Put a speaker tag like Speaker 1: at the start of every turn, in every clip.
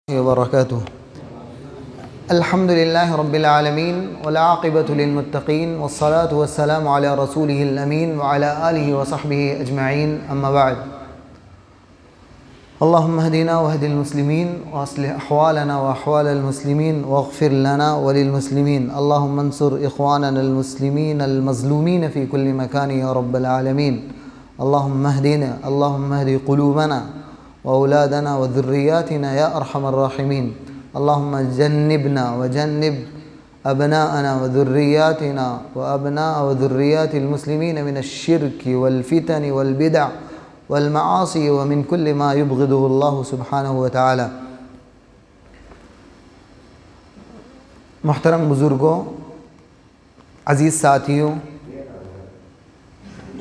Speaker 1: وبركاته. الحمد لله رب العالمين والعاقبة للمتقين والصلاة والسلام على رسوله الأمين وعلى آله وصحبه أجمعين. أما بعد، اللهم اهدنا واهد المسلمين وأصلح أحوالنا وأحوال المسلمين واغفر لنا وللمسلمين. اللهم انصر إخواننا المسلمين المظلومين في كل مكان يا رب العالمين. اللهم اهدنا، اللهم اهد قلوبنا وأولادنا وذرياتنا يا أرحم الراحمين. اللهم جنبنا وجنب أبناءنا وذرياتنا وأبناء وذريات المسلمين من الشرك والفتن والبدع والمعاصي ومن كل ما يبغضه الله سبحانه وتعالى. محترم بزرگوں، عزیز ساتھیوں،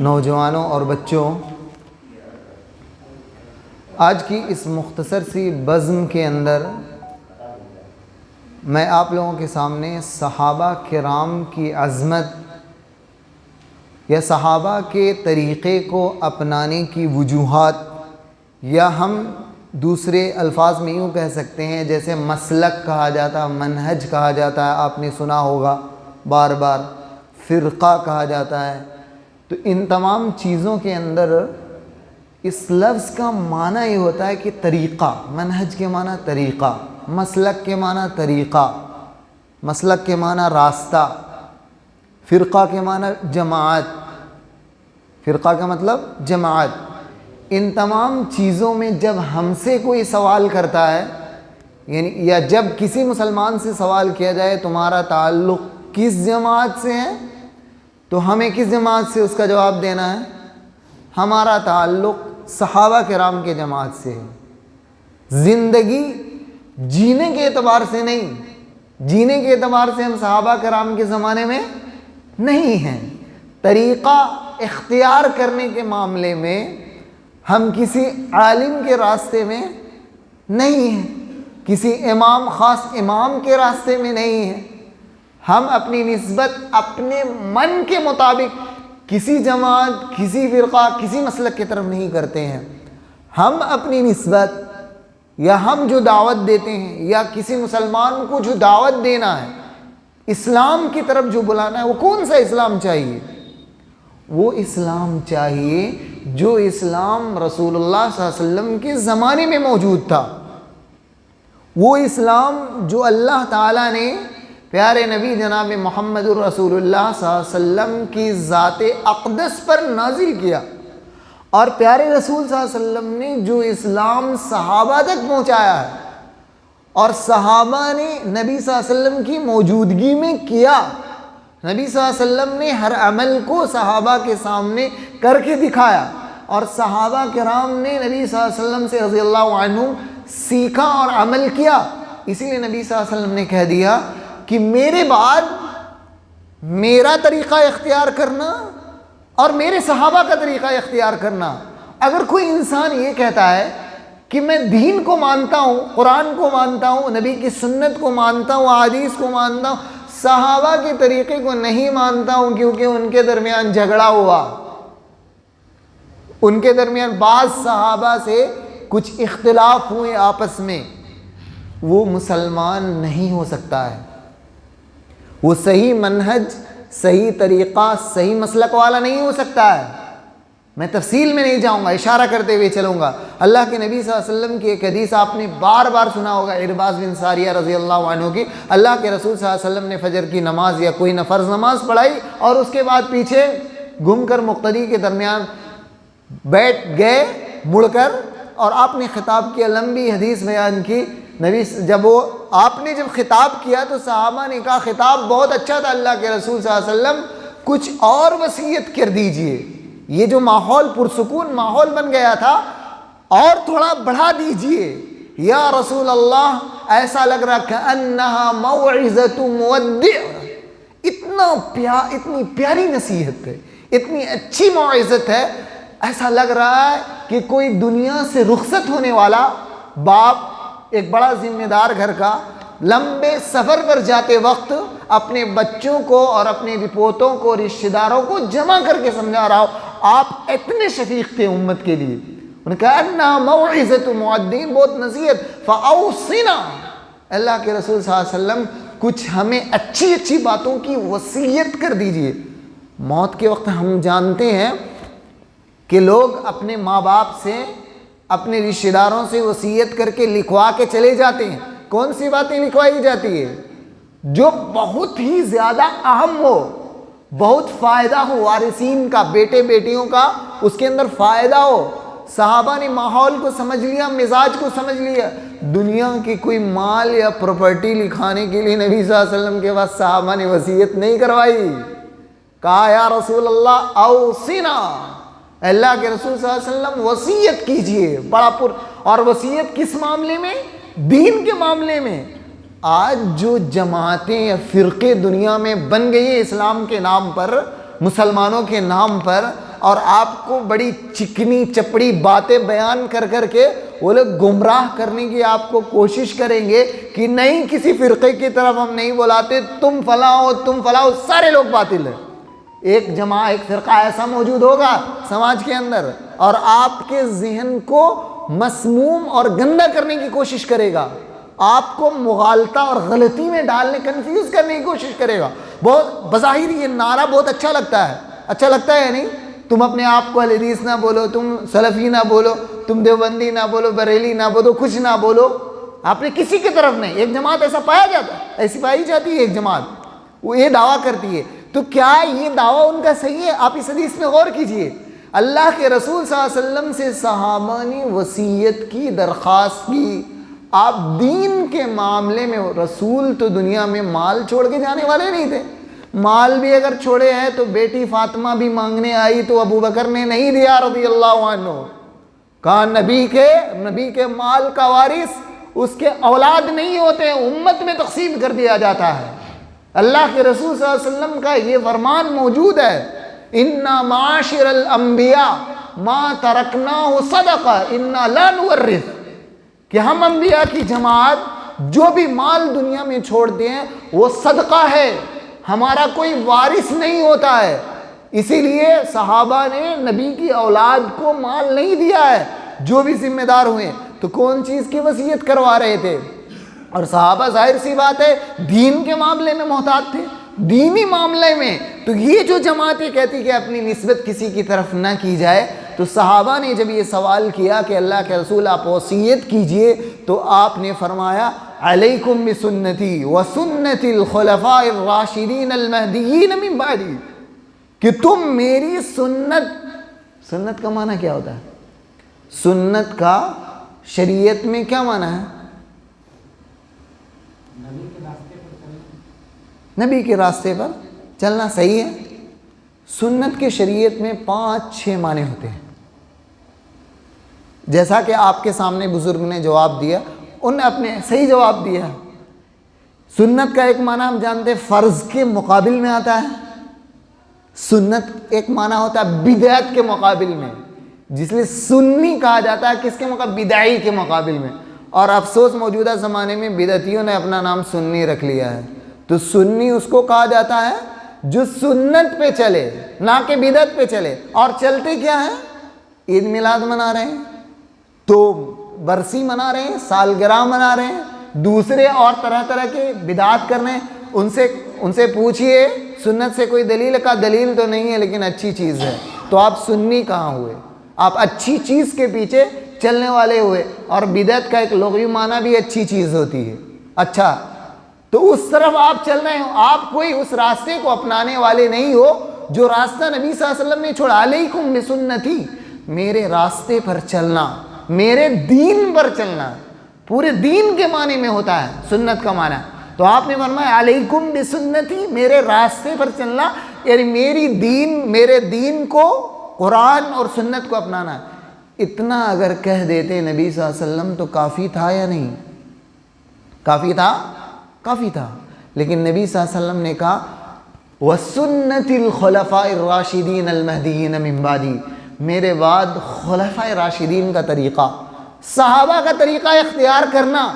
Speaker 1: نوجوانوں اور بچوں، آج کی اس مختصر سی بزم کے اندر میں آپ لوگوں کے سامنے صحابہ کرام کی عظمت یا صحابہ کے طریقے کو اپنانے کی وجوہات، یا ہم دوسرے الفاظ میں یوں کہہ سکتے ہیں جیسے مسلک کہا جاتا ہے، منہج کہا جاتا ہے، آپ نے سنا ہوگا بار بار، فرقہ کہا جاتا ہے. تو ان تمام چیزوں کے اندر اس لفظ کا معنی یہ ہوتا ہے کہ طریقہ. منہج کے معنی طریقہ، مسلک کے معنی طریقہ، مسلک کے معنی راستہ، فرقہ کے معنی جماعت، فرقہ کا مطلب جماعت. ان تمام چیزوں میں جب ہم سے کوئی سوال کرتا ہے، یعنی یا جب کسی مسلمان سے سوال کیا جائے تمہارا تعلق کس جماعت سے ہے، تو ہمیں کس جماعت سے اس کا جواب دینا ہے؟ ہمارا تعلق صحابہ کرام کے جماعت سے ہے. زندگی جینے کے اعتبار سے نہیں، جینے کے اعتبار سے ہم صحابہ کرام کے زمانے میں نہیں ہیں. طریقہ اختیار کرنے کے معاملے میں ہم کسی عالم کے راستے میں نہیں ہیں، کسی امام، خاص امام کے راستے میں نہیں ہیں. ہم اپنی نسبت اپنے من کے مطابق کسی جماعت، کسی فرقہ، کسی مسلک کی طرف نہیں کرتے ہیں. ہم اپنی نسبت یا ہم جو دعوت دیتے ہیں یا کسی مسلمان کو جو دعوت دینا ہے، اسلام کی طرف جو بلانا ہے، وہ کون سا اسلام چاہیے؟ وہ اسلام چاہیے جو اسلام رسول اللہ صلی اللہ علیہ وسلم کے زمانے میں موجود تھا. وہ اسلام جو اللہ تعالیٰ نے پیارے نبی جناب محمد الرسول اللہ صلی اللہ علیہ وسلم کی ذات اقدس پر نازل کیا، اور پیارے رسول صلی اللہ علیہ وسلم نے جو اسلام صحابہ تک پہنچایا ہے، اور صحابہ نے نبی صلی اللہ علیہ وسلم کی موجودگی میں کیا. نبی صلی اللہ علیہ وسلم نے ہر عمل کو صحابہ کے سامنے کر کے دکھایا، اور صحابہ کرام نے نبی صلی اللہ علیہ وسلم سے رضی اللہ عنہ سیکھا اور عمل کیا. اسی لیے نبی صلی اللہ علیہ وسلم نے کہہ دیا کہ میرے بعد میرا طریقہ اختیار کرنا اور میرے صحابہ کا طریقہ اختیار کرنا. اگر کوئی انسان یہ کہتا ہے کہ میں دین کو مانتا ہوں، قرآن کو مانتا ہوں، نبی کی سنت کو مانتا ہوں، حدیث کو مانتا ہوں، صحابہ کے طریقے کو نہیں مانتا ہوں کیونکہ ان کے درمیان جھگڑا ہوا، ان کے درمیان بعض صحابہ سے کچھ اختلاف ہوئے آپس میں، وہ مسلمان نہیں ہو سکتا ہے. وہ صحیح منہج، صحیح طریقہ، صحیح مسلک والا نہیں ہو سکتا ہے. میں تفصیل میں نہیں جاؤں گا، اشارہ کرتے ہوئے چلوں گا. اللہ کے نبی صلی اللہ علیہ وسلم کی ایک حدیث آپ نے بار بار سنا ہوگا، عرباض بن ساریہ رضی اللہ عنہ کی. اللہ کے رسول صلی اللہ علیہ وسلم نے فجر کی نماز یا کوئی فرض نماز پڑھائی، اور اس کے بعد پیچھے گھوم کر مقتدی کے درمیان بیٹھ گئے مڑ کر، اور آپ نے خطاب کیا، لمبی حدیث بیان کی. آپ نے جب خطاب کیا تو صحابہ نے کہا خطاب بہت اچھا تھا اللہ کے رسول صلی اللہ علیہ وسلم، کچھ اور وصیت کر دیجئے. یہ جو ماحول پرسکون ماحول بن گیا تھا، اور تھوڑا بڑھا دیجئے یا رسول اللہ. ایسا لگ رہا کہ انہا موعظۃ مودع. اتنی پیاری نصیحت ہے، اتنی اچھی موعظت ہے. ایسا لگ رہا ہے کہ کوئی دنیا سے رخصت ہونے والا باپ، ایک بڑا ذمہ دار گھر کا، لمبے سفر پر جاتے وقت اپنے بچوں کو اور اپنے رپوتوں کو، رشتہ داروں کو جمع کر کے سمجھا رہا ہو. آپ اتنے شفیق تھے امت کے لیے. ان کا انہا موعظۃ مودین، بہت نصیحت، فاوصنا، اللہ کے رسول صلی اللہ علیہ وسلم کچھ ہمیں اچھی اچھی باتوں کی وصیت کر دیجئے۔ موت کے وقت ہم جانتے ہیں کہ لوگ اپنے ماں باپ سے، اپنے رشتہ داروں سے وصیت کر کے لکھوا کے چلے جاتے ہیں۔ کون سی باتیں لکھوائی جاتی ہے؟ جو بہت ہی زیادہ اہم ہو، بہت فائدہ ہو وارثین کا، بیٹے بیٹیوں کا اس کے اندر فائدہ ہو۔ صحابہ نے ماحول کو سمجھ لیا، مزاج کو سمجھ لیا، دنیا کی کوئی مال یا پراپرٹی لکھانے کے لیے نبی صلی اللہ علیہ وسلم کے پاس صحابہ نے وصیت نہیں کروائی۔ کہا یا رسول اللہ اوصنا، اللہ کے رسول صلی اللہ علیہ وسلم وصیت کیجئے، بڑا اور وصیت کس معاملے میں؟ دین کے معاملے میں۔ آج جو جماعتیں یا فرقے دنیا میں بن گئی ہیں اسلام کے نام پر، مسلمانوں کے نام پر، اور آپ کو بڑی چکنی چپڑی باتیں بیان کر کر کے وہ لوگ گمراہ کرنے کی آپ کو کوشش کریں گے کہ نہیں، کسی فرقے کی طرف ہم نہیں بلاتے، تم فلاں ہو، تم فلاں ہو، سارے لوگ باطل ہیں۔ ایک جماعت، ایک فرقہ ایسا موجود ہوگا سماج کے اندر، اور آپ کے ذہن کو مسموم اور گندا کرنے کی کوشش کرے گا، آپ کو مغالطہ اور غلطی میں ڈالنے، کنفیوز کرنے کی کوشش کرے گا۔ بہت بظاہر یہ نعرہ بہت اچھا لگتا ہے، اچھا لگتا ہے یا نہیں؟ تم اپنے آپ کو اہل حدیث نہ بولو، تم سلفی نہ بولو، تم دیوبندی نہ بولو، بریلی نہ بولو، کچھ نہ بولو، آپ نے کسی کی طرف نہیں۔ ایک جماعت ایسا پایا جاتا ہے، ایسی پائی جاتی ہے ایک جماعت، وہ یہ دعویٰ کرتی ہے۔ تو کیا یہ دعویٰ ان کا صحیح ہے؟ آپ اس حدیث میں غور کیجئے، اللہ کے رسول صلی اللہ علیہ وسلم سے صحابہ نے وصیت کی، درخواست کی۔ آپ دین کے معاملے میں، رسول تو دنیا میں مال چھوڑ کے جانے والے نہیں تھے، مال بھی اگر چھوڑے ہیں تو بیٹی فاطمہ بھی مانگنے آئی تو ابو بکر نے نہیں دیا رضی اللہ عنہ۔ کہا نبی کے مال کا وارث اس کے اولاد نہیں ہوتے، امت میں تقسیم کر دیا جاتا ہے۔ اللہ کے رسول صلی اللہ علیہ وسلم کا یہ فرمان موجود ہے، اِنَّا مَعَاشِرَ الْأَنْبِيَاءِ مَا تَرَكْنَاهُ صَدَقَةً اِنَّا لَا نُوَرِّثُ، کہ ہم انبیاء کی جماعت جو بھی مال دنیا میں چھوڑتے ہیں وہ صدقہ ہے، ہمارا کوئی وارث نہیں ہوتا ہے۔ اسی لیے صحابہ نے نبی کی اولاد کو مال نہیں دیا ہے، جو بھی ذمہ دار ہوئے تو کون چیز کی وصیت کروا رہے تھے؟ اور صحابہ ظاہر سی بات ہے دین کے معاملے میں محتاط تھے، دینی معاملے میں۔ تو یہ جو جماعتیں کہتی کہ اپنی نسبت کسی کی طرف نہ کی جائے، تو صحابہ نے جب یہ سوال کیا کہ اللہ کے رسول آپ وصیت کیجئے، تو آپ نے فرمایا علیکم بسنتی وسنت الخلفاء الراشدین المہدیین من بعدی، کہ تم میری سنت کا معنی کیا ہوتا ہے؟ سنت کا شریعت میں کیا معنی ہے؟ نبی کے راستے پر چلنا صحیح ہے۔ سنت کے شریعت میں 5-6 معنی ہوتے ہیں، جیسا کہ آپ کے سامنے بزرگ نے جواب دیا، انہوں نے اپنے صحیح جواب دیا۔ سنت کا ایک معنی ہم جانتے ہیں فرض کے مقابل میں آتا ہے، سنت ایک معنی ہوتا ہے بدعت کے مقابل میں، جس لیے سنی کہا جاتا ہے کس کے مقابل؟ بدعی کے مقابل میں۔ اور افسوس موجودہ زمانے میں بدعتیوں نے اپنا نام سنی رکھ لیا ہے۔ تو سنی اس کو کہا جاتا ہے جو سنت پہ چلے، نہ کہ بدعت پہ چلے۔ اور چلتے کیا ہیں؟ عید میلاد منا رہے ہیں، تو برسی منا رہے ہیں، سالگرہ منا رہے ہیں، دوسرے اور طرح طرح کے بدعات کر رہے ہیں۔ ان سے پوچھئے سنت سے کوئی دلیل کا؟ دلیل تو نہیں ہے لیکن اچھی چیز ہے۔ تو آپ سنی کہاں ہوئے؟ آپ اچھی چیز کے پیچھے چلنے والے ہوئے۔ اور بدعت کا ایک لغوی معنی بھی اچھی چیز ہوتی ہے، اچھا، تو اس طرف آپ چل رہے ہو، آپ کوئی اس راستے کو اپنانے والے نہیں ہو جو راستہ نبی صلی اللہ علیہ وسلم نے چھوڑا۔ علیکم بسنتی، میرے راستے پر چلنا، میرے دین پر چلنا، پورے دین کے معنی میں ہوتا ہے سنت کا معنی۔ تو آپ نے فرمایا علیکم بسنتی، میرے راستے پر چلنا، یعنی میرے دین کو، قرآن اور سنت کو اپنانا۔ اتنا اگر کہہ دیتے نبی صلی اللہ علیہ وسلم تو کافی تھا یا نہیں؟ کافی تھا؟ کافی تھا۔ لیکن نبی صلی اللہ علیہ وسلم نے کہا وَسُنَّتِ الْخُلَفَاءِ الرَّاشِدِينَ الْمَهْدِيِّينَ مِن بَعْدِي، میرے بعد خلفائے راشدین کا طریقہ، صحابہ کا طریقہ اختیار کرنا۔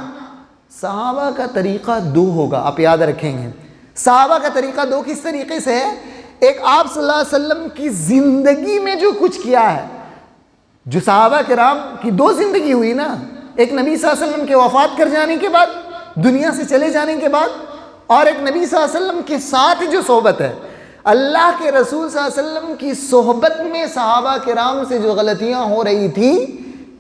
Speaker 1: صحابہ کا طریقہ 2 ہوگا، آپ یاد رکھیں گے۔ صحابہ کا طریقہ 2 کس طریقے سے ہے؟ ایک آپ صلی اللہ علیہ وسلم کی زندگی میں جو کچھ کیا ہے، جو صحابہ کرام کی دو زندگی ہوئی نا، ایک نبی صلی اللہ علیہ وسلم کے وفات کر جانے کے بعد، دنیا سے چلے جانے کے بعد، اور ایک نبی صلی اللہ علیہ وسلم کے ساتھ جو صحبت ہے، اللہ کے رسول صلی اللہ علیہ وسلم کی صحبت میں صحابہ کرام سے جو غلطیاں ہو رہی تھی،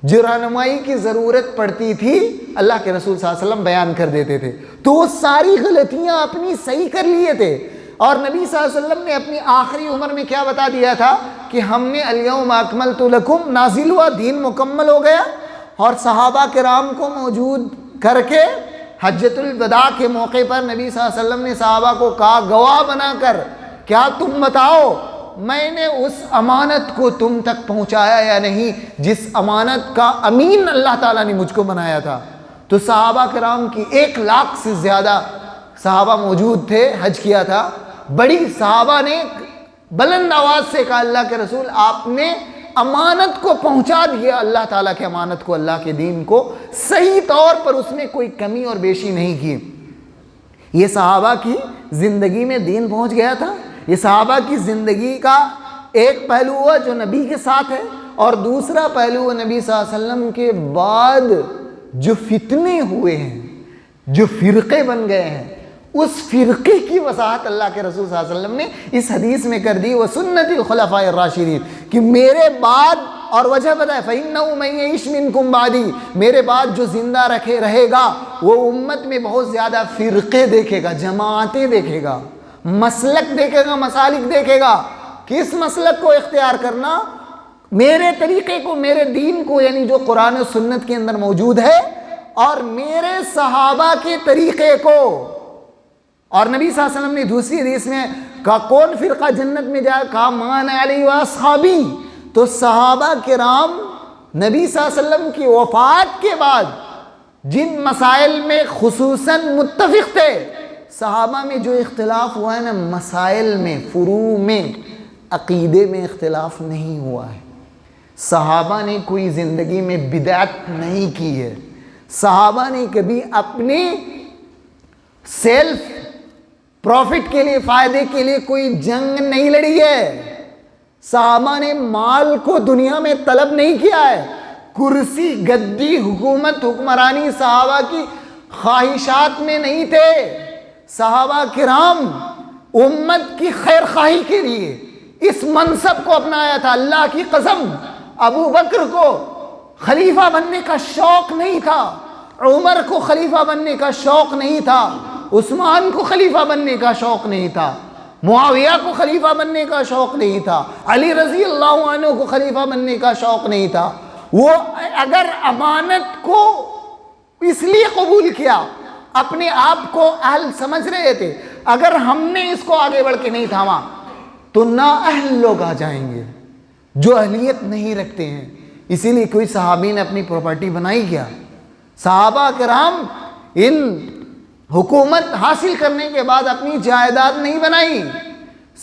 Speaker 1: جو رہنمائی کی ضرورت پڑتی تھی، اللہ کے رسول صلی اللہ علیہ وسلم بیان کر دیتے تھے، تو وہ ساری غلطیاں اپنی صحیح کر لیے تھے۔ اور نبی صلی اللہ علیہ وسلم نے اپنی آخری عمر میں کیا بتا دیا تھا کہ ہم نے الیوم اکملت لکم نازل ہوا، دین مکمل ہو گیا، اور صحابہ کرام کو موجود کر کے حجۃ الوداع کے موقع پر نبی صلی اللہ علیہ وسلم نے صحابہ کو کہا، گواہ بنا کر کیا تم بتاؤ میں نے اس امانت کو تم تک پہنچایا یا نہیں جس امانت کا امین اللہ تعالیٰ نے مجھ کو بنایا تھا۔ تو صحابہ کرام کی 1,00,000 سے زیادہ صحابہ موجود تھے، حج کیا تھا۔ بڑی صحابہ نے بلند آواز سے کہا، اللہ کے رسول آپ نے امانت کو پہنچا دیا، اللہ تعالیٰ کے امانت کو، اللہ کے دین کو صحیح طور پر، اس میں کوئی کمی اور بیشی نہیں کی۔ یہ صحابہ کی زندگی میں دین پہنچ گیا تھا۔ یہ صحابہ کی زندگی کا ایک پہلو ہوا جو نبی کے ساتھ ہے، اور دوسرا پہلو ہوا نبی صلی اللہ علیہ وسلم کے بعد جو فتنے ہوئے ہیں، جو فرقے بن گئے ہیں، اس فرقے کی وضاحت اللہ کے رسول صلی اللہ علیہ وسلم نے اس حدیث میں کر دی، وَسُنَّتِ الْخُلَفَاءِ الرَّاشِدِينَ، کہ میرے بعد، اور وجہ پتہ ہے، فَإِنَّهُ مَن يَعِشْ مِنكُم بَعْدِي، میرے بعد جو زندہ رہے گا وہ امت میں بہت زیادہ فرقے دیکھے گا، جماعتیں دیکھے گا، مسلک دیکھے گا، مسالک دیکھے گا۔ کس مسلک کو اختیار کرنا؟ میرے طریقے کو، میرے دین کو، یعنی جو قرآن و سنت کے اندر موجود ہے، اور میرے صحابہ کے طریقے کو۔ اور نبی صلی اللہ علیہ وسلم نے دوسری حدیث میں کہا، کون فرقہ جنت میں جائے؟ کہا مان علی و اصحابی۔ تو صحابہ کرام نبی صلی اللہ علیہ وسلم کی وفات کے بعد جن مسائل میں خصوصاً متفق تھے، صحابہ میں جو اختلاف ہوا ہے نا، مسائل میں، فروع میں، عقیدے میں اختلاف نہیں ہوا ہے۔ صحابہ نے کوئی زندگی میں بدعت نہیں کی ہے۔ صحابہ نے کبھی اپنے سیلف پروفٹ کے لیے، فائدے کے لیے کوئی جنگ نہیں لڑی ہے۔ صحابہ نے مال کو دنیا میں طلب نہیں کیا ہے۔ کرسی، گدی، حکومت، حکمرانی صحابہ کی خواہشات میں نہیں تھے۔ صحابہ کرام امت کی خیر خواہی کے لیے اس منصب کو اپنایا تھا۔ اللہ کی قسم، ابو بکر کو خلیفہ بننے کا شوق نہیں تھا، عمر کو خلیفہ بننے کا شوق نہیں تھا، عثمان کو خلیفہ بننے کا شوق نہیں تھا، معاویہ کو خلیفہ بننے کا شوق نہیں تھا، علی رضی اللہ عنہ کو خلیفہ بننے کا شوق نہیں تھا۔ وہ اگر امانت کو اس لیے قبول کیا، اپنے آپ کو اہل سمجھ رہے تھے، اگر ہم نے اس کو آگے بڑھ کے نہیں تھاما تو نااہل لوگ آ جائیں گے جو اہلیت نہیں رکھتے ہیں۔ اسی لیے کوئی صحابی نے اپنی پراپرٹی بنائی کیا؟ صحابہ کرام ان حکومت حاصل کرنے کے بعد اپنی جائیداد نہیں بنائی۔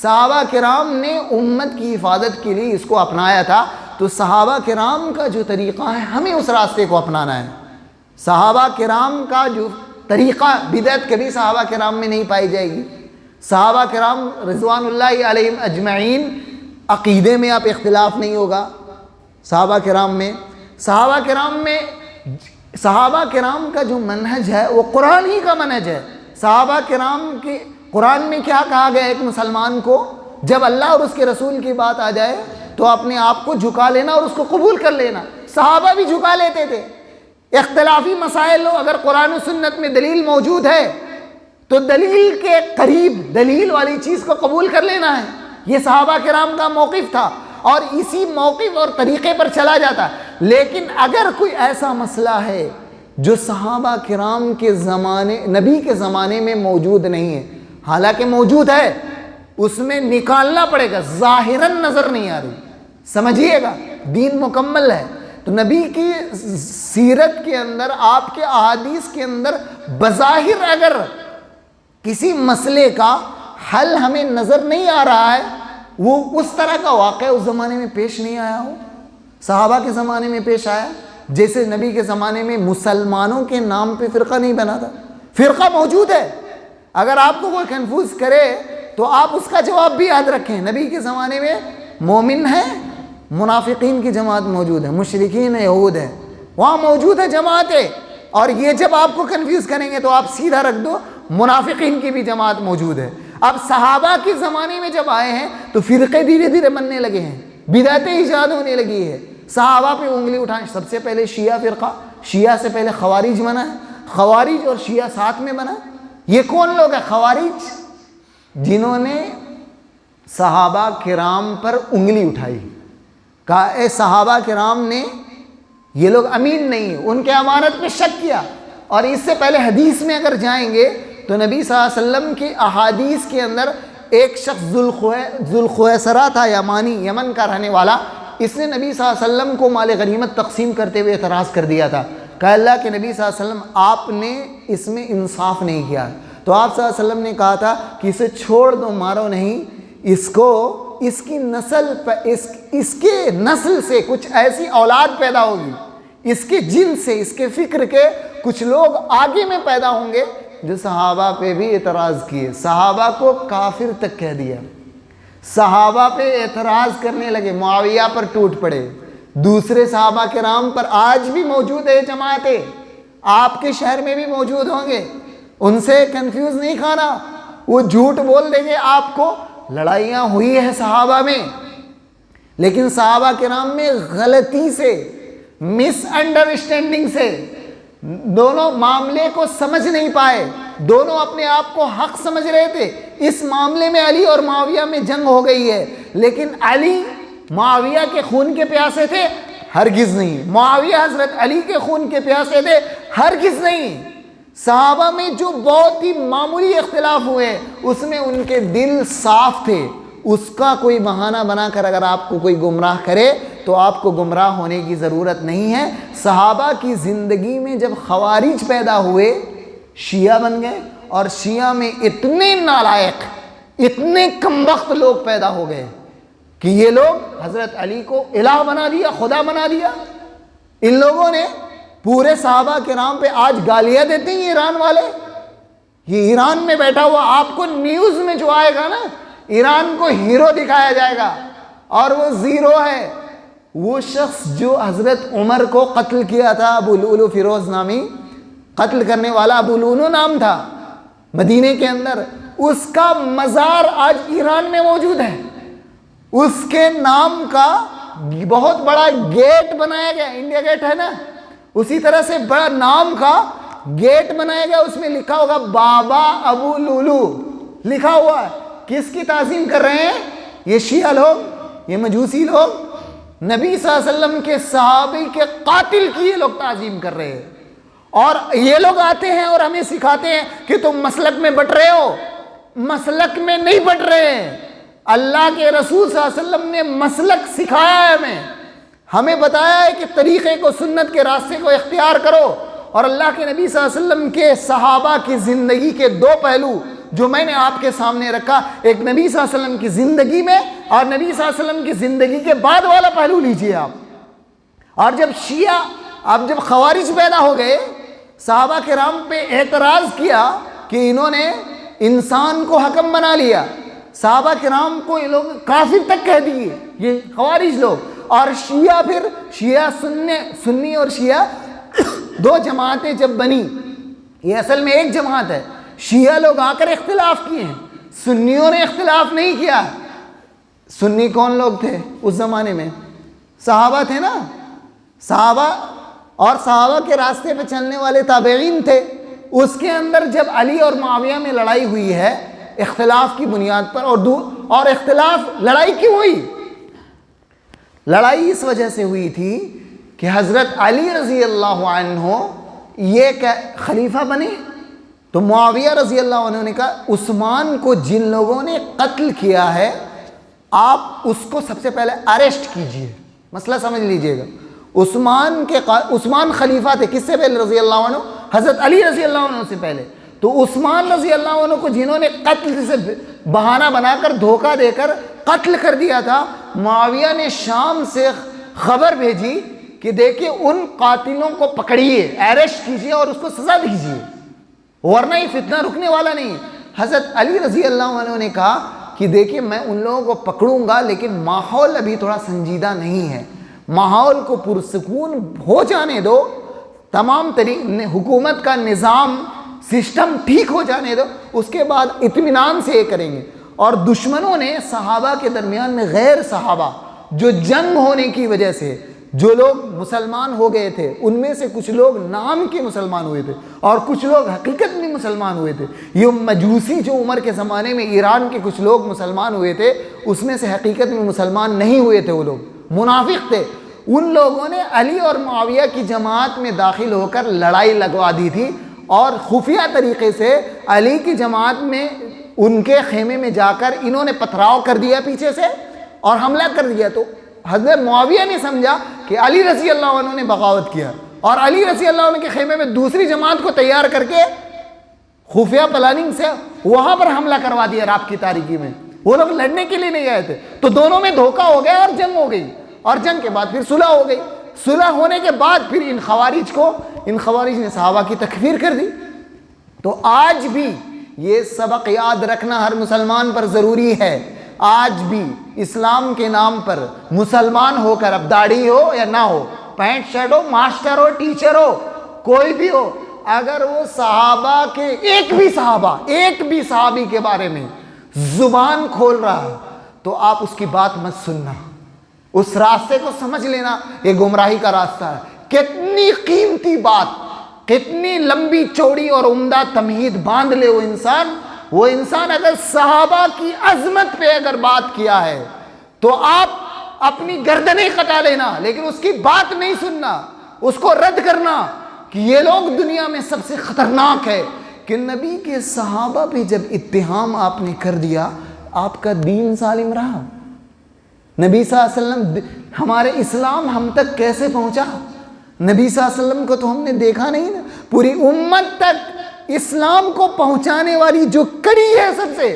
Speaker 1: صحابہ کرام نے امت کی حفاظت کے لیے اس کو اپنایا تھا۔ تو صحابہ کرام کا جو طریقہ ہے، ہمیں اس راستے کو اپنانا ہے۔ صحابہ کرام کا جو طریقہ، بدعت کبھی صحابہ کرام میں نہیں پائی جائے گی۔ صحابہ کرام رضوان اللہ علیہم اجمعین، عقیدے میں آپ اختلاف نہیں ہوگا صحابہ کرام میں۔ صحابہ کرام کا جو منہج ہے وہ قرآن ہی کا منہج ہے۔ صحابہ کرام کے قرآن میں کیا کہا گیا؟ ایک مسلمان کو جب اللہ اور اس کے رسول کی بات آ جائے تو اپنے آپ کو جھکا لینا اور اس کو قبول کر لینا۔ صحابہ بھی جھکا لیتے تھے۔ اختلافی مسائل ہو، اگر قرآن و سنت میں دلیل موجود ہے تو دلیل کے قریب دلیل والی چیز کو قبول کر لینا ہے۔ یہ صحابہ کرام کا موقف تھا، اور اسی موقف اور طریقے پر چلا جاتا۔ لیکن اگر کوئی ایسا مسئلہ ہے جو صحابہ کرام کے زمانے، نبی کے زمانے میں موجود نہیں ہے، حالانکہ موجود ہے، اس میں نکالنا پڑے گا، ظاہراً نظر نہیں آ رہی، سمجھیے گا، دین مکمل ہے۔ تو نبی کی سیرت کے اندر، آپ کے احادیث کے اندر بظاہر اگر کسی مسئلے کا حل ہمیں نظر نہیں آ رہا ہے، وہ اس طرح کا واقعہ اس زمانے میں پیش نہیں آیا ہو، صحابہ کے زمانے میں پیش آیا، جیسے نبی کے زمانے میں مسلمانوں کے نام پہ فرقہ نہیں بنا تھا۔ فرقہ موجود ہے، اگر آپ کو کوئی کنفیوز کرے تو آپ اس کا جواب بھی یاد رکھیں۔ نبی کے زمانے میں مومن ہیں، منافقین کی جماعت موجود ہے، مشرکین یہود ہیں، وہاں موجود ہے جماعتیں. اور یہ جب آپ کو کنفیوز کریں گے تو آپ سیدھا رکھ دو منافقین کی بھی جماعت موجود ہے. اب صحابہ کے زمانے میں جب آئے ہیں تو فرقے دھیرے دھیرے بننے لگے ہیں، بدعتیں ایجاد ہونے لگی ہے. صحابہ پہ انگلی اٹھائیں. سب سے پہلے شیعہ فرقہ، شیعہ سے پہلے خوارج بنا ہے، خوارج اور شیعہ ساتھ میں بنا. یہ کون لوگ ہیں خوارج؟ جنہوں نے صحابہ کرام پر انگلی اٹھائی، کہا اے صحابہ کرام نے، یہ لوگ امین نہیں ہیں، ان کے امانت پہ شک کیا. اور اس سے پہلے حدیث میں اگر جائیں گے تو نبی صلی اللہ علیہ وسلم کی احادیث کے اندر ایک شخص ذوالخویسرہ تھا، یمانی، یمن کا رہنے والا. اس نے نبی صلی اللہ علیہ وسلم کو مال غنیمت تقسیم کرتے ہوئے اعتراض کر دیا تھا. کہا اللہ کے نبی صلی اللہ علیہ وسلم آپ نے اس میں انصاف نہیں کیا. تو آپ صلی اللہ علیہ وسلم نے کہا تھا کہ اسے چھوڑ دو، مارو نہیں، اس کو، اس کی نسل، اس کے نسل سے کچھ ایسی اولاد پیدا ہوگی، اس کے جن سے، اس کے فکر کے کچھ لوگ آگے میں پیدا ہوں گے جو صحابہ پہ بھی اعتراض کیے، صحابہ کو کافر تک کہہ دیا، صحابہ پہ اعتراض کرنے لگے، معاویہ پر ٹوٹ پڑے. دوسرے صحابہ کرام پر آج بھی موجود ہے جماعتیں، آپ کے شہر میں بھی موجود ہوں گے. ان سے کنفیوز نہیں کھانا، وہ جھوٹ بول دیں گے آپ کو. لڑائیاں ہوئی ہیں صحابہ میں، لیکن صحابہ کرام میں غلطی سے، مس انڈرسٹینڈنگ سے دونوں معاملے کو سمجھ نہیں پائے. دونوں اپنے آپ کو حق سمجھ رہے تھے. اس معاملے میں علی اور معاویہ میں جنگ ہو گئی ہے، لیکن علی معاویہ کے خون کے پیاسے تھے؟ ہرگز نہیں. معاویہ حضرت علی کے خون کے پیاسے تھے؟ ہرگز نہیں. صحابہ میں جو بہت ہی معمولی اختلاف ہوئے اس میں ان کے دل صاف تھے. اس کا کوئی بہانہ بنا کر اگر آپ کو کوئی گمراہ کرے تو آپ کو گمراہ ہونے کی ضرورت نہیں ہے. صحابہ کی زندگی میں جب خوارج پیدا ہوئے، شیعہ بن گئے، اور شیعہ میں اتنے نالائق، اتنے کمبخت لوگ پیدا ہو گئے کہ یہ لوگ حضرت علی کو الہ بنا دیا، خدا بنا دیا. ان لوگوں نے پورے صحابہ کرام پہ آج گالیاں دیتے ہیں ایران والے. یہ ایران میں بیٹھا ہوا، آپ کو نیوز میں جو آئے گا نا، ایران کو ہیرو دکھایا جائے گا اور وہ زیرو ہے. وہ شخص جو حضرت عمر کو قتل کیا تھا، ابو لؤلؤ فیروز نامی، قتل کرنے والا ابو لؤلؤ نام تھا مدینے کے اندر، اس کا مزار آج ایران میں موجود ہے. اس کے نام کا بہت بڑا گیٹ بنایا گیا، انڈیا گیٹ ہے نا، اسی طرح سے بڑا نام کا گیٹ بنایا گیا. اس میں لکھا ہوگا بابا ابو لؤلؤ لکھا ہوا ہے. کس کی تعظیم کر رہے ہیں؟ یہ شیعہ لوگ، یہ مجوسی لوگ. نبی صلی اللہ علیہ وسلم کے صحابی کے قاتل کی یہ لوگ تعظیم کر رہے ہیں. اور یہ لوگ آتے ہیں اور ہمیں سکھاتے ہیں کہ تم مسلک میں بٹ رہے ہو. مسلک میں نہیں بٹ رہے ہیں. اللہ کے رسول صلی اللہ علیہ وسلم نے مسلک سکھایا ہے، ہمیں بتایا ہے کہ طریقے کو، سنت کے راستے کو اختیار کرو. اور اللہ کے نبی صلی اللہ علیہ وسلم کے صحابہ کی زندگی کے دو پہلو جو میں نے آپ کے سامنے رکھا، ایک نبی صلی اللہ علیہ وسلم کی زندگی میں اور نبی صلی اللہ علیہ وسلم کی زندگی کے بعد والا پہلو لیجئے آپ. اور جب شیعہ، اب جب خوارج پیدا ہو گئے، صحابہ کرام پہ اعتراض کیا کہ انہوں نے انسان کو حکم بنا لیا، صحابہ کرام کو یہ لوگ کافر تک کہہ دیے، یہ خوارج لوگ. اور شیعہ، پھر شیعہ سنی اور شیعہ دو جماعتیں جب بنی، یہ اصل میں ایک جماعت ہے. شیعہ لوگ آ کر اختلاف کیے ہیں، سنیوں نے اختلاف نہیں کیا. سنی کون لوگ تھے اس زمانے میں؟ صحابہ تھے نا، صحابہ اور صحابہ کے راستے پہ چلنے والے تابعین تھے. اس کے اندر جب علی اور معاویہ میں لڑائی ہوئی ہے اختلاف کی بنیاد پر، اور اختلاف، لڑائی کیوں ہوئی؟ لڑائی اس وجہ سے ہوئی تھی کہ حضرت علی رضی اللہ عنہ یہ خلیفہ بنے تو معاویہ رضی اللہ عنہ نے کہا عثمان کو جن لوگوں نے قتل کیا ہے آپ اس کو سب سے پہلے اریسٹ کیجئے. مسئلہ سمجھ لیجئے گا. عثمان خلیفہ تھے، کس سے پہلے؟ رضی اللہ عنہ، حضرت علی رضی اللہ عنہ سے پہلے. تو عثمان رضی اللہ عنہ کو جنہوں نے قتل سے بہانہ بنا کر، دھوکہ دے کر قتل کر دیا تھا، معاویہ نے شام سے خبر بھیجی کہ دیکھیں ان قاتلوں کو پکڑیے، اریسٹ کیجئے اور اس کو سزا دیجئے، ورنہ یہ فتنہ رکنے والا نہیں. حضرت علی رضی اللہ عنہ نے کہا کہ دیکھیں میں ان لوگوں کو پکڑوں گا لیکن ماحول ابھی تھوڑا سنجیدہ نہیں ہے، ماحول کو پرسکون ہو جانے دو، تمام حکومت کا نظام سسٹم ٹھیک ہو جانے دو، اس کے بعد اطمینان سے یہ کریں گے۔ اور دشمنوں نے صحابہ کے درمیان میں غیر صحابہ جو جنگ ہونے کی وجہ سے جو لوگ مسلمان ہو گئے تھے، ان میں سے کچھ لوگ نام کے مسلمان ہوئے تھے اور کچھ لوگ حقیقت میں مسلمان ہوئے تھے۔ یہ مجوسی جو عمر کے زمانے میں ایران کے کچھ لوگ مسلمان ہوئے تھے، اس میں سے حقیقت میں مسلمان نہیں ہوئے تھے، وہ لوگ منافق تھے۔ ان لوگوں نے علی اور معاویہ کی جماعت میں داخل ہو کر لڑائی لگوا دی تھی اور خفیہ طریقے سے علی کی جماعت میں ان کے خیمے میں جا کر انہوں نے پتھراؤ کر دیا پیچھے سے اور حملہ کر دیا۔ تو حضرت معاویہ نے سمجھا کہ علی رضی اللہ عنہ نے بغاوت کیا اور علی رضی اللہ عنہ کے خیمے میں دوسری جماعت کو تیار کر کے خفیہ پلاننگ سے وہاں پر حملہ کروا دیا رات کی تاریکی میں۔ وہ لوگ لڑنے کے لیے نہیں آئے تھے، تو دونوں میں دھوکہ ہو گیا اور جنگ ہو گئی، اور جنگ کے بعد پھر صلح ہو گئی۔ صلح ہونے کے بعد پھر ان خوارج نے صحابہ کی تکفیر کر دی۔ تو آج بھی یہ سبق یاد رکھنا ہر مسلمان پر ضروری ہے۔ آج بھی اسلام کے نام پر مسلمان ہو کر، اب داڑھی ہو یا نہ ہو، پینٹ شرٹ ہو، ماسٹر ہو، ٹیچر ہو، کوئی بھی ہو، اگر وہ صحابہ کے ایک بھی صحابی کے بارے میں زبان کھول رہا ہے تو آپ اس کی بات مت سننا، اس راستے کو سمجھ لینا یہ گمراہی کا راستہ ہے۔ کتنی قیمتی بات، کتنی لمبی چوڑی اور عمدہ تمہید باندھ لے وہ انسان اگر صحابہ کی عظمت پہ اگر بات کیا ہے تو آپ اپنی گردنیں کٹا لینا، لیکن اس کی بات نہیں سننا، اس کو رد کرنا کہ یہ لوگ دنیا میں سب سے خطرناک ہے۔ کہ نبی کے صحابہ پہ جب اتہام آپ نے کر دیا، آپ کا دین سالم رہا؟ نبی صلی اللہ علیہ وسلم، ہمارے اسلام ہم تک کیسے پہنچا؟ نبی صلی اللہ علیہ وسلم کو تو ہم نے دیکھا نہیں نا۔ پوری امت تک اسلام کو پہنچانے والی جو کڑی ہے سب سے،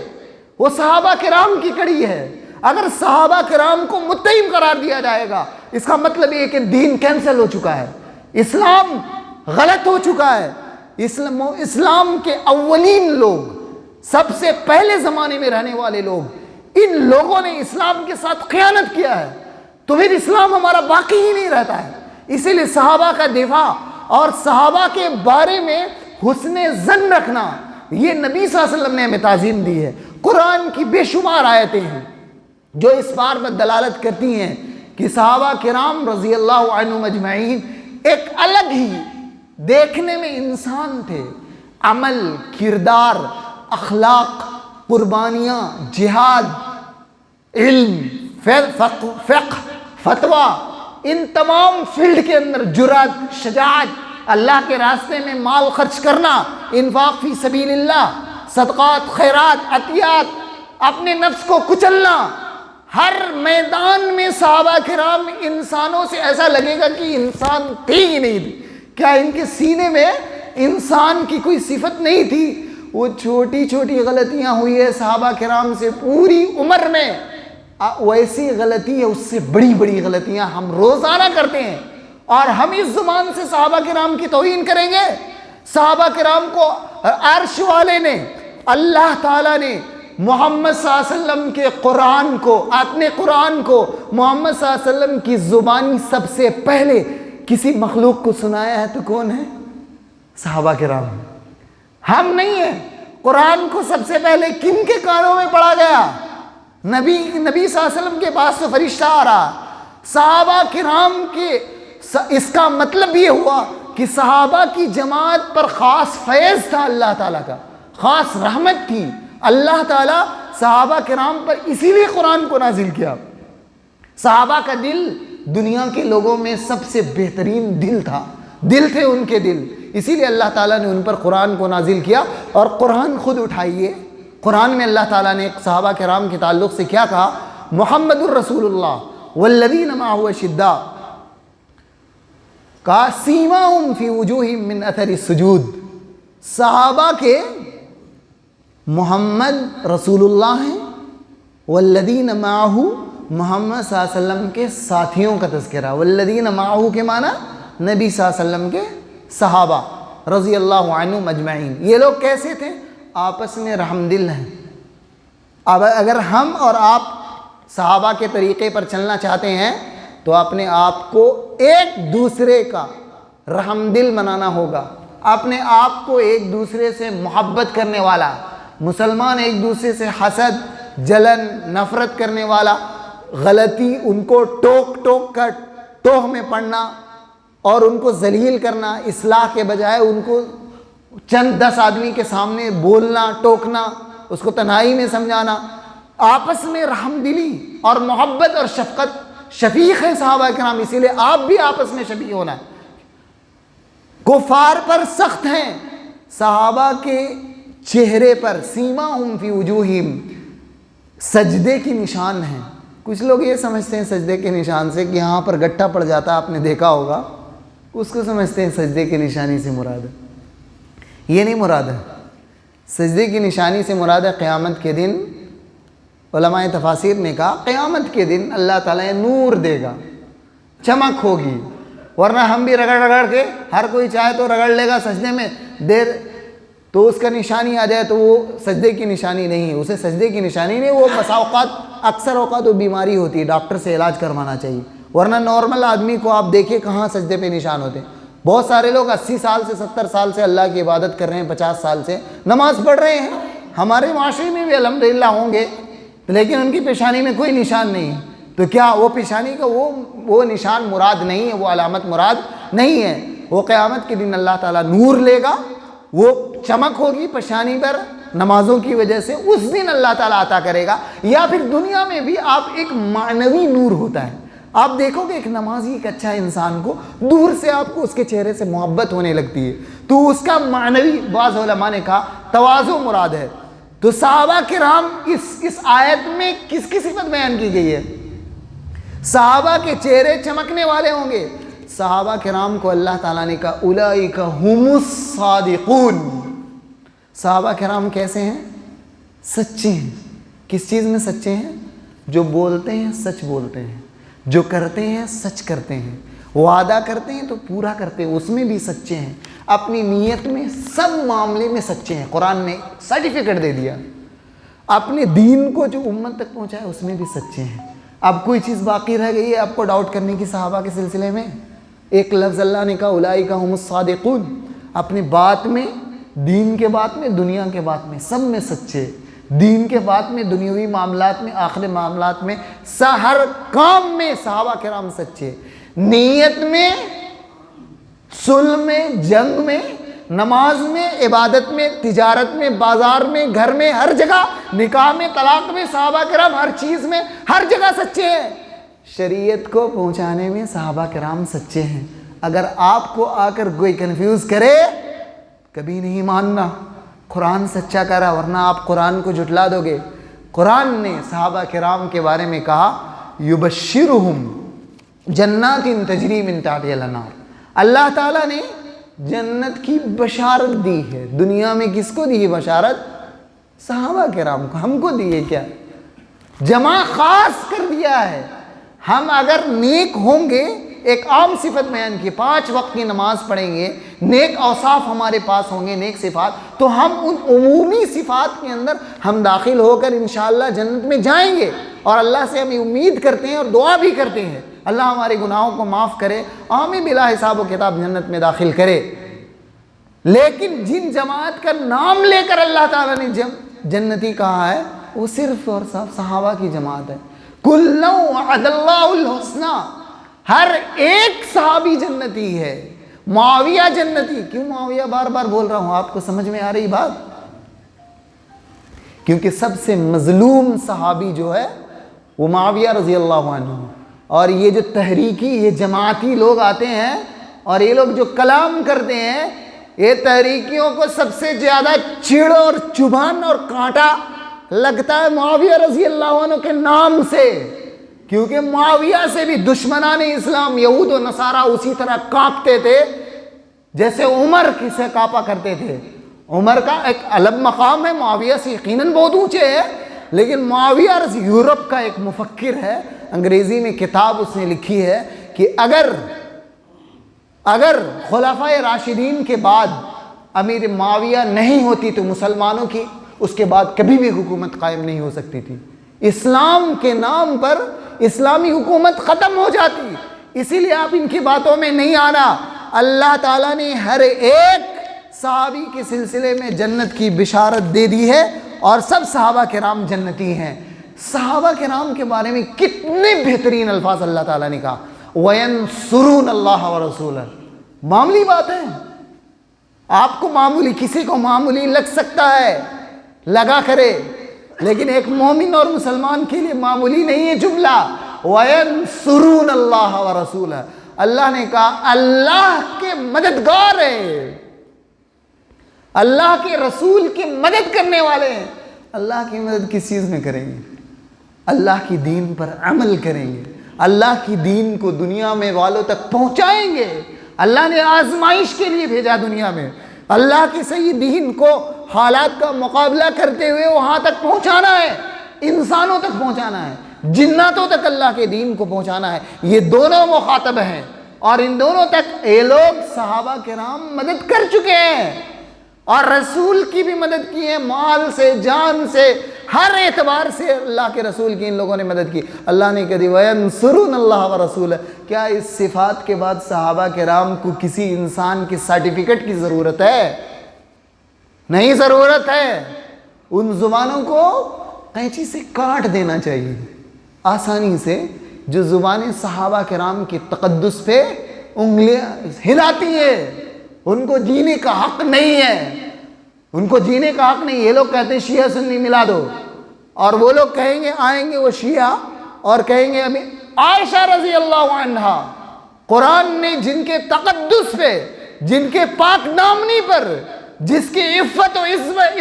Speaker 1: وہ صحابہ کرام کی کڑی ہے۔ اگر صحابہ کرام کو متہم قرار دیا جائے گا، اس کا مطلب یہ کہ دین کینسل ہو چکا ہے، اسلام غلط ہو چکا ہے۔ اسلام کے اولین لوگ، سب سے پہلے زمانے میں رہنے والے لوگ، ان لوگوں نے اسلام کے ساتھ خیانت کیا ہے، تو پھر اسلام ہمارا باقی ہی نہیں رہتا ہے۔ اسی لیے صحابہ کا دفاع اور صحابہ کے بارے میں حسن ظن رکھنا، یہ نبی صلی اللہ علیہ وسلم نے ہمیں تعظیم دی ہے۔ قرآن کی بے شمار آیتیں ہیں جو اس بات پر دلالت کرتی ہیں کہ صحابہ کرام رضی اللہ عنہم اجمعین ایک الگ ہی دیکھنے میں انسان تھے، عمل، کردار، اخلاق، قربانیاں، جہاد، علم، فقہ، فتویٰ، ان تمام فیلڈ کے اندر جرأت، شجاعت، اللہ کے راستے میں مال خرچ کرنا، انفاق فی سبیل اللہ، صدقات، خیرات، عطیات، اپنے نفس کو کچلنا، ہر میدان میں صحابہ کرام انسانوں سے ایسا لگے گا کہ انسان تھے ہی نہیں تھی۔ کیا ان کے سینے میں انسان کی کوئی صفت نہیں تھی؟ وہ چھوٹی چھوٹی غلطیاں ہوئی ہے صحابہ کرام سے پوری عمر میں، ویسی غلطی ہے اس سے بڑی بڑی غلطیاں ہم روزانہ کرتے ہیں، اور ہم اس زبان سے صحابہ کرام کی توہین کریں گے؟ صحابہ کرام کو عرش والے نے، اللہ تعالیٰ نے محمد صلی اللہ علیہ وسلم کے قرآن کو، اپنے قرآن کو محمد صلی اللہ علیہ وسلم کی زبانی سب سے پہلے کسی مخلوق کو سنایا ہے تو کون ہے؟ صحابہ کرام۔ ہم نہیں ہیں۔ قرآن کو سب سے پہلے کن کے کانوں میں پڑھا گیا؟ نبی صلی اللہ علیہ وسلم کے پاس سے فرشتہ آ رہا۔ صحابہ کرام کے، اس کا مطلب یہ ہوا کہ صحابہ کی جماعت پر خاص فیض تھا، اللہ تعالیٰ کا خاص رحمت تھی۔ اللہ تعالیٰ صحابہ کرام پر اسی لیے قرآن کو نازل کیا۔ صحابہ کا دل دنیا کے لوگوں میں سب سے بہترین دل تھے ان کے دل، اسی لیے اللہ تعالیٰ نے ان پر قرآن کو نازل کیا۔ اور قرآن خود اٹھائیے، قرآن میں اللہ تعالیٰ نے صحابہ کرام کے تعلق سے کیا کہا؟ محمد الرسول اللہ والذین معہ اشداء کہا سیماہم فی وجوہہم من اثر السجود۔ صحابہ کے محمد رسول اللہ ہیں، والذین معہ محمد صلی اللہ علیہ وسلم کے ساتھیوں کا تذکرہ۔ والذین معہ کے معنی نبی صلی اللہ علیہ وسلم کے صحابہ رضی اللہ عنہم اجمعین۔ یہ لوگ کیسے تھے؟ آپس میں رحم دل ہیں، اب اگر ہم اور آپ صحابہ کے طریقے پر چلنا چاہتے ہیں تو اپنے آپ کو ایک دوسرے کا رحم دل بنانا ہوگا، اپنے آپ کو ایک دوسرے سے محبت کرنے والا، مسلمان ایک دوسرے سے حسد، جلن، نفرت کرنے والا، غلطی ان کو ٹوک ٹوک کر ٹوہ میں پڑنا اور ان کو ذلیل کرنا، اصلاح کے بجائے ان کو چند 10 آدمی کے سامنے بولنا، ٹوکنا، اس کو تنہائی میں سمجھانا، آپس میں رحم دلی اور محبت اور شفقت شفیق ہے صحابہ کرام، اسی لیے آپ بھی آپس میں شفیق ہونا ہے۔ کفار پر سخت ہیں، صحابہ کے چہرے پر سیماہم فی وجوہہم سجدے کی نشان ہیں۔ کچھ لوگ یہ سمجھتے ہیں سجدے کے نشان سے کہ یہاں پر گٹھا پڑ جاتا، آپ نے دیکھا ہوگا، اس کو سمجھتے ہیں سجدے کی نشانی سے مراد ہے۔ یہ نہیں مراد ہے، سجدے کی نشانی سے مراد ہے قیامت کے دن، علماء تفاسیر نے کہا قیامت کے دن اللہ تعالیٰ نور دے گا، چمک ہوگی، ورنہ ہم بھی رگڑ رگڑ کے ہر کوئی چاہے تو رگڑ لے گا سجدے میں دیر، تو اس کا نشانی آ جائے تو وہ سجدے کی نشانی نہیں ہے، اسے سجدے کی نشانی نہیں، وہ بسا اوقات اکثر اوقات وہ بیماری ہوتی ہے، ڈاکٹر سے علاج کروانا چاہیے، ورنہ نارمل آدمی کو آپ دیکھیں کہاں سجدے پہ نشان ہوتے ہیں۔ بہت سارے لوگ 80 سال سے 70 سال سے اللہ کی عبادت کر رہے ہیں، 50 سال سے نماز پڑھ رہے ہیں، ہمارے معاشرے میں بھی الحمدللہ ہوں گے، لیکن ان کی پیشانی میں کوئی نشان نہیں ہے، تو کیا وہ پیشانی کا وہ نشان مراد نہیں ہے، وہ علامت مراد نہیں ہے؟ وہ قیامت کے دن اللہ تعالیٰ نور لے گا، وہ چمک ہوگی پیشانی پر نمازوں کی وجہ سے، اس دن اللہ تعالیٰ عطا کرے گا۔ یا پھر دنیا میں بھی آپ ایک معنوی نور ہوتا ہے، آپ دیکھو کہ ایک نمازی ایک اچھا انسان کو دور سے آپ کو اس کے چہرے سے محبت ہونے لگتی ہے، تو اس کا معنوی، بعض علماء نے کہا تواضع مراد ہے۔ تو صحابہ کرام اس آیت میں کس کی صفت بیان کی گئی ہے؟ صحابہ کے چہرے چمکنے والے ہوں گے۔ صحابہ کرام کو اللہ تعالیٰ نے کہا اولئک هم الصادقون، صحابہ کرام کیسے ہیں؟ سچے ہیں۔ کس چیز میں سچے ہیں؟ جو بولتے ہیں سچ بولتے ہیں، جو کرتے ہیں سچ کرتے ہیں، وعدہ کرتے ہیں تو پورا کرتے ہیں، اس میں بھی سچے ہیں، اپنی نیت میں سب معاملے میں سچے ہیں۔ قرآن نے سرٹیفکیٹ دے دیا، اپنے دین کو جو امت تک پہنچا ہے اس میں بھی سچے ہیں۔ اب کوئی چیز باقی رہ گئی ہے آپ کو ڈاؤٹ کرنے کی صحابہ کے سلسلے میں؟ ایک لفظ اللہ نے کہا اولئک هم الصادقون، اپنی بات میں، دین کے بات میں، دنیا کے بات میں، سب میں سچے، دین کے بات میں، دنیاوی معاملات میں، آخری معاملات میں، ہر کام میں صحابہ کرام سچے، نیت میں، صلح میں، جنگ میں، نماز میں، عبادت میں، تجارت میں، بازار میں، گھر میں، ہر جگہ، نکاح میں، طلاق میں، صحابہ کرام ہر چیز میں، ہر جگہ سچے ہیں۔ شریعت کو پہنچانے میں صحابہ کرام سچے ہیں۔ اگر آپ کو آ کر کوئی کنفیوز کرے، کبھی نہیں ماننا، قرآن سچا کرا، ورنہ آپ قرآن کو جھٹلا دو گے۔ قرآن نے صحابہ کرام کے بارے میں کہا یبشرہم جنات تجری من تحتہا الانہار، اللہ تعالیٰ نے جنت کی بشارت دی ہے۔ دنیا میں کس کو دی ہے بشارت؟ صحابہ کرام کو، ہم کو دی ہے کیا؟ جمع خاص کر دیا ہے۔ ہم اگر نیک ہوں گے، ایک عام صفت بیان کی، 5 وقت کی نماز پڑھیں گے، نیک اوصاف ہمارے پاس ہوں گے، نیک صفات، تو ہم ان عمومی صفات کے اندر ہم داخل ہو کر انشاءاللہ جنت میں جائیں گے، اور اللہ سے ہم امید کرتے ہیں اور دعا بھی کرتے ہیں اللہ ہمارے گناہوں کو معاف کرے، ہمیں بلا حساب و کتاب جنت میں داخل کرے۔ لیکن جن جماعت کا نام لے کر اللہ تعالیٰ نے جنتی کہا ہے، وہ صرف اور صرف صحابہ کی جماعت ہے۔ کُلًّا وعد اللہ الحسنی، ہر ایک صحابی جنتی ہے۔ معاویہ جنتی، کیوں معاویہ بار بار بول رہا ہوں، آپ کو سمجھ میں آ رہی بات؟ کیونکہ سب سے مظلوم صحابی جو ہے وہ معاویہ رضی اللہ عنہ، اور یہ جو تحریکی، یہ جماعتی لوگ آتے ہیں اور یہ لوگ جو کلام کرتے ہیں، یہ تحریکیوں کو سب سے زیادہ چڑ اور چبھن اور کانٹا لگتا ہے معاویہ رضی اللہ عنہ کے نام سے، کیونکہ معاویہ سے بھی دشمنان اسلام یہود و نصارہ اسی طرح کانپتے تھے جیسے عمر کسے کانپا کرتے تھے۔ عمر کا ایک الگ مقام ہے، معاویہ سے یقیناً بہت اونچے ہے، لیکن معاویہ رضی یورپ کا ایک مفکر ہے، انگریزی میں کتاب اس نے لکھی ہے کہ اگر خلفائے راشدین کے بعد امیر معاویہ نہیں ہوتی تو مسلمانوں کی اس کے بعد کبھی بھی حکومت قائم نہیں ہو سکتی تھی۔ اسلام کے نام پر اسلامی حکومت ختم ہو جاتی، اسی لیے آپ ان کی باتوں میں نہیں آنا۔ اللہ تعالیٰ نے ہر ایک صحابی کے سلسلے میں جنت کی بشارت دے دی ہے، اور سب صحابہ کرام جنتی ہیں۔ صحابہ کرام کے بارے میں کتنے بہترین الفاظ اللہ تعالیٰ نے کہا، وَيَنْصُرُونَ اللَّهَ وَرَسُولَهُ۔ معمولی بات ہے، آپ کو معمولی، کسی کو معمولی لگ سکتا ہے، لگا کرے، لیکن ایک مومن اور مسلمان کے لیے معمولی نہیں ہے جملہ، وَيَنْصُرُونَ اللَّهَ وَرَسُولَهُ۔ اللہ نے کہا اللہ کے مددگار ہیں، اللہ کے رسول کی مدد کرنے والے ہیں۔ اللہ کی مدد کس چیز میں کریں گے؟ اللہ کی دین پر عمل کریں گے، اللہ کی دین کو دنیا میں والوں تک پہنچائیں گے۔ اللہ نے آزمائش کے لیے بھیجا دنیا میں، اللہ کی صحیح دین کو حالات کا مقابلہ کرتے ہوئے وہاں تک پہنچانا ہے، انسانوں تک پہنچانا ہے، جناتوں تک اللہ کے دین کو پہنچانا ہے۔ یہ دونوں مخاطب ہیں، اور ان دونوں تک یہ لوگ صحابہ کرام مدد کر چکے ہیں، اور رسول کی بھی مدد کی ہے، مال سے، جان سے، ہر اعتبار سے اللہ کے رسول کی ان لوگوں نے مدد کی۔ اللہ نے کہا وَيَنْصُرُونَ اللَّهَ وَرَسُولَهُ۔ کیا اس صفات کے بعد صحابہ کرام کو کسی انسان کی سرٹیفکیٹ کی ضرورت ہے؟ نہیں ضرورت ہے۔ ان زبانوں کو قینچی سے کاٹ دینا چاہیے آسانی سے، جو زبانیں صحابہ کرام کے تقدس پہ انگلیاں ہلاتی ہیں، ان کو جینے کا حق نہیں ہے، ان کو جینے کا حق نہیں۔ یہ لوگ کہتے ہیں شیعہ سنی ملا دو، اور وہ لوگ کہیں گے، آئیں گے وہ شیعہ اور کہیں گے ابھی عائشہ رضی اللہ عنہا، قرآن نے جن کے تقدس پہ، جن کے پاک دامنی پر، جس کی عفت و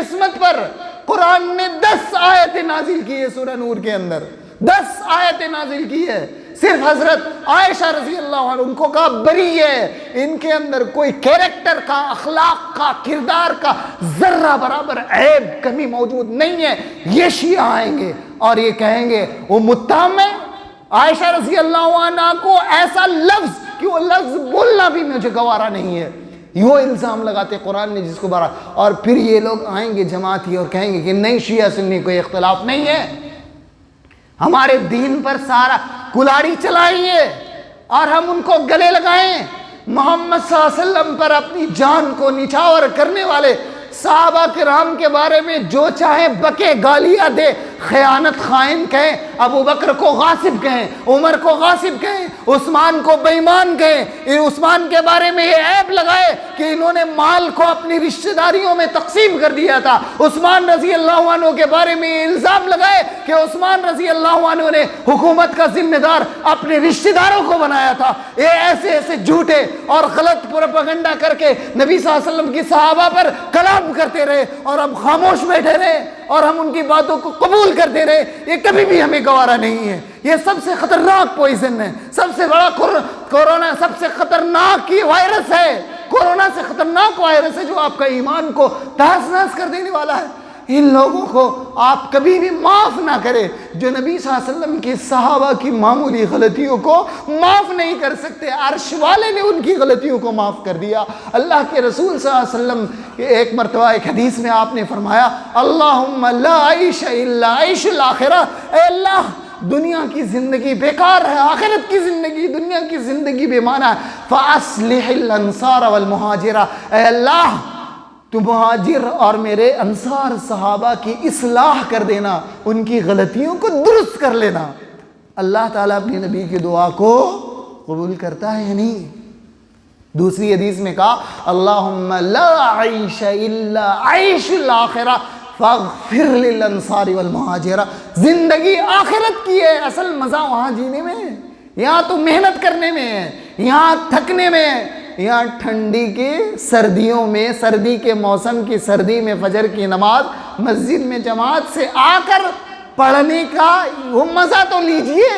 Speaker 1: عصمت پر قرآن نے 10 آیتیں نازل کی ہے سورہ نور کے اندر، 10 آیتیں نازل کی ہے، صرف حضرت عائشہ رضی اللہ عنہ ان کو کہا بری ہے، ان کے اندر کوئی کیریکٹر کا، اخلاق کا، کردار کا ذرہ برابر عیب کمی موجود نہیں ہے۔ یہ شیعہ آئیں گے اور یہ کہیں گے وہ متہم ہے، عائشہ رضی اللہ عنہ کو ایسا لفظ کہ وہ لفظ بولنا بھی مجھے گوارا نہیں ہے، وہ الزام لگاتے قرآن نے جس کو بارا۔ اور پھر یہ لوگ آئیں گے جماعتی اور کہیں گے کہ نہیں، شیعہ سنی کوئی اختلاف نہیں ہے، ہمارے دین پر سارا کلاڑی چلائیے اور ہم ان کو گلے لگائیں۔ محمد صلی اللہ علیہ وسلم پر اپنی جان کو نچھاور کرنے والے صحابہ کرام کے بارے میں جو چاہے بکے، گالیاں دے، خیانت خائن کہیں، ابو بکر کو غاصب کہیں، عمر کو غاصب کہیں، عثمان کو بے ایمان کہیں، عثمان کے بارے میں یہ عیب لگائے کہ انہوں نے مال کو اپنی رشتہ داریوں میں تقسیم کر دیا تھا، عثمان رضی اللہ عنہ کے بارے میں یہ الزام لگائے کہ عثمان رضی اللہ عنہ نے حکومت کا ذمہ دار اپنے رشتہ داروں کو بنایا تھا۔ یہ ایسے ایسے جھوٹے اور غلط پروپیگنڈا کر کے نبی صلی اللہ علیہ وسلم کی صحابہ پر کلام کرتے رہے، اور ہم خاموش بیٹھے رہے اور ہم ان کی باتوں کو قبول کرتے رہے، یہ کبھی بھی ہمیں گوارا نہیں ہے۔ یہ سب سے خطرناک پوائزن ہے، سب سے بڑا کورونا، سب سے خطرناک یہ وائرس ہے، کورونا سے خطرناک وائرس ہے جو آپ کا ایمان کو تہس نہس کر دینے والا ہے۔ ان لوگوں کو آپ کبھی بھی معاف نہ کریں، جو نبی صلی اللہ علیہ وسلم کی صحابہ کی معمولی غلطیوں کو معاف نہیں کر سکتے، عرش والے نے ان کی غلطیوں کو معاف کر دیا۔ اللہ کے رسول صلی اللہ علیہ وسلم ایک مرتبہ ایک حدیث میں آپ نے فرمایا، اللہم لا عیش الا عیش الاخرہ، اے اللہ دنیا کی زندگی بیکار ہے، آخرت کی زندگی، دنیا کی زندگی بے معنی ہے، فاصلح الانصار والمہاجرہ، اے اللہ تو مہاجر اور میرے انصار صحابہ کی اصلاح کر دینا، ان کی غلطیوں کو درست کر لینا۔ اللہ تعالیٰ اپنے نبی کی دعا کو قبول کرتا ہے یا نہیں؟ دوسری حدیث میں کہا، اللہم لا عیش الا عیش الاخرہ فاغفر للانصار والمہاجرہ۔ زندگی آخرت کی ہے، اصل مزہ وہاں جینے میں ہے، یہاں تو محنت کرنے میں ہے، یہاں تھکنے میں ہے، یہاں ٹھنڈی کی سردیوں میں، سردی کے موسم کی سردی میں فجر کی نماز مسجد میں جماعت سے آ کر پڑھنے کا وہ مزہ تو لیجئے،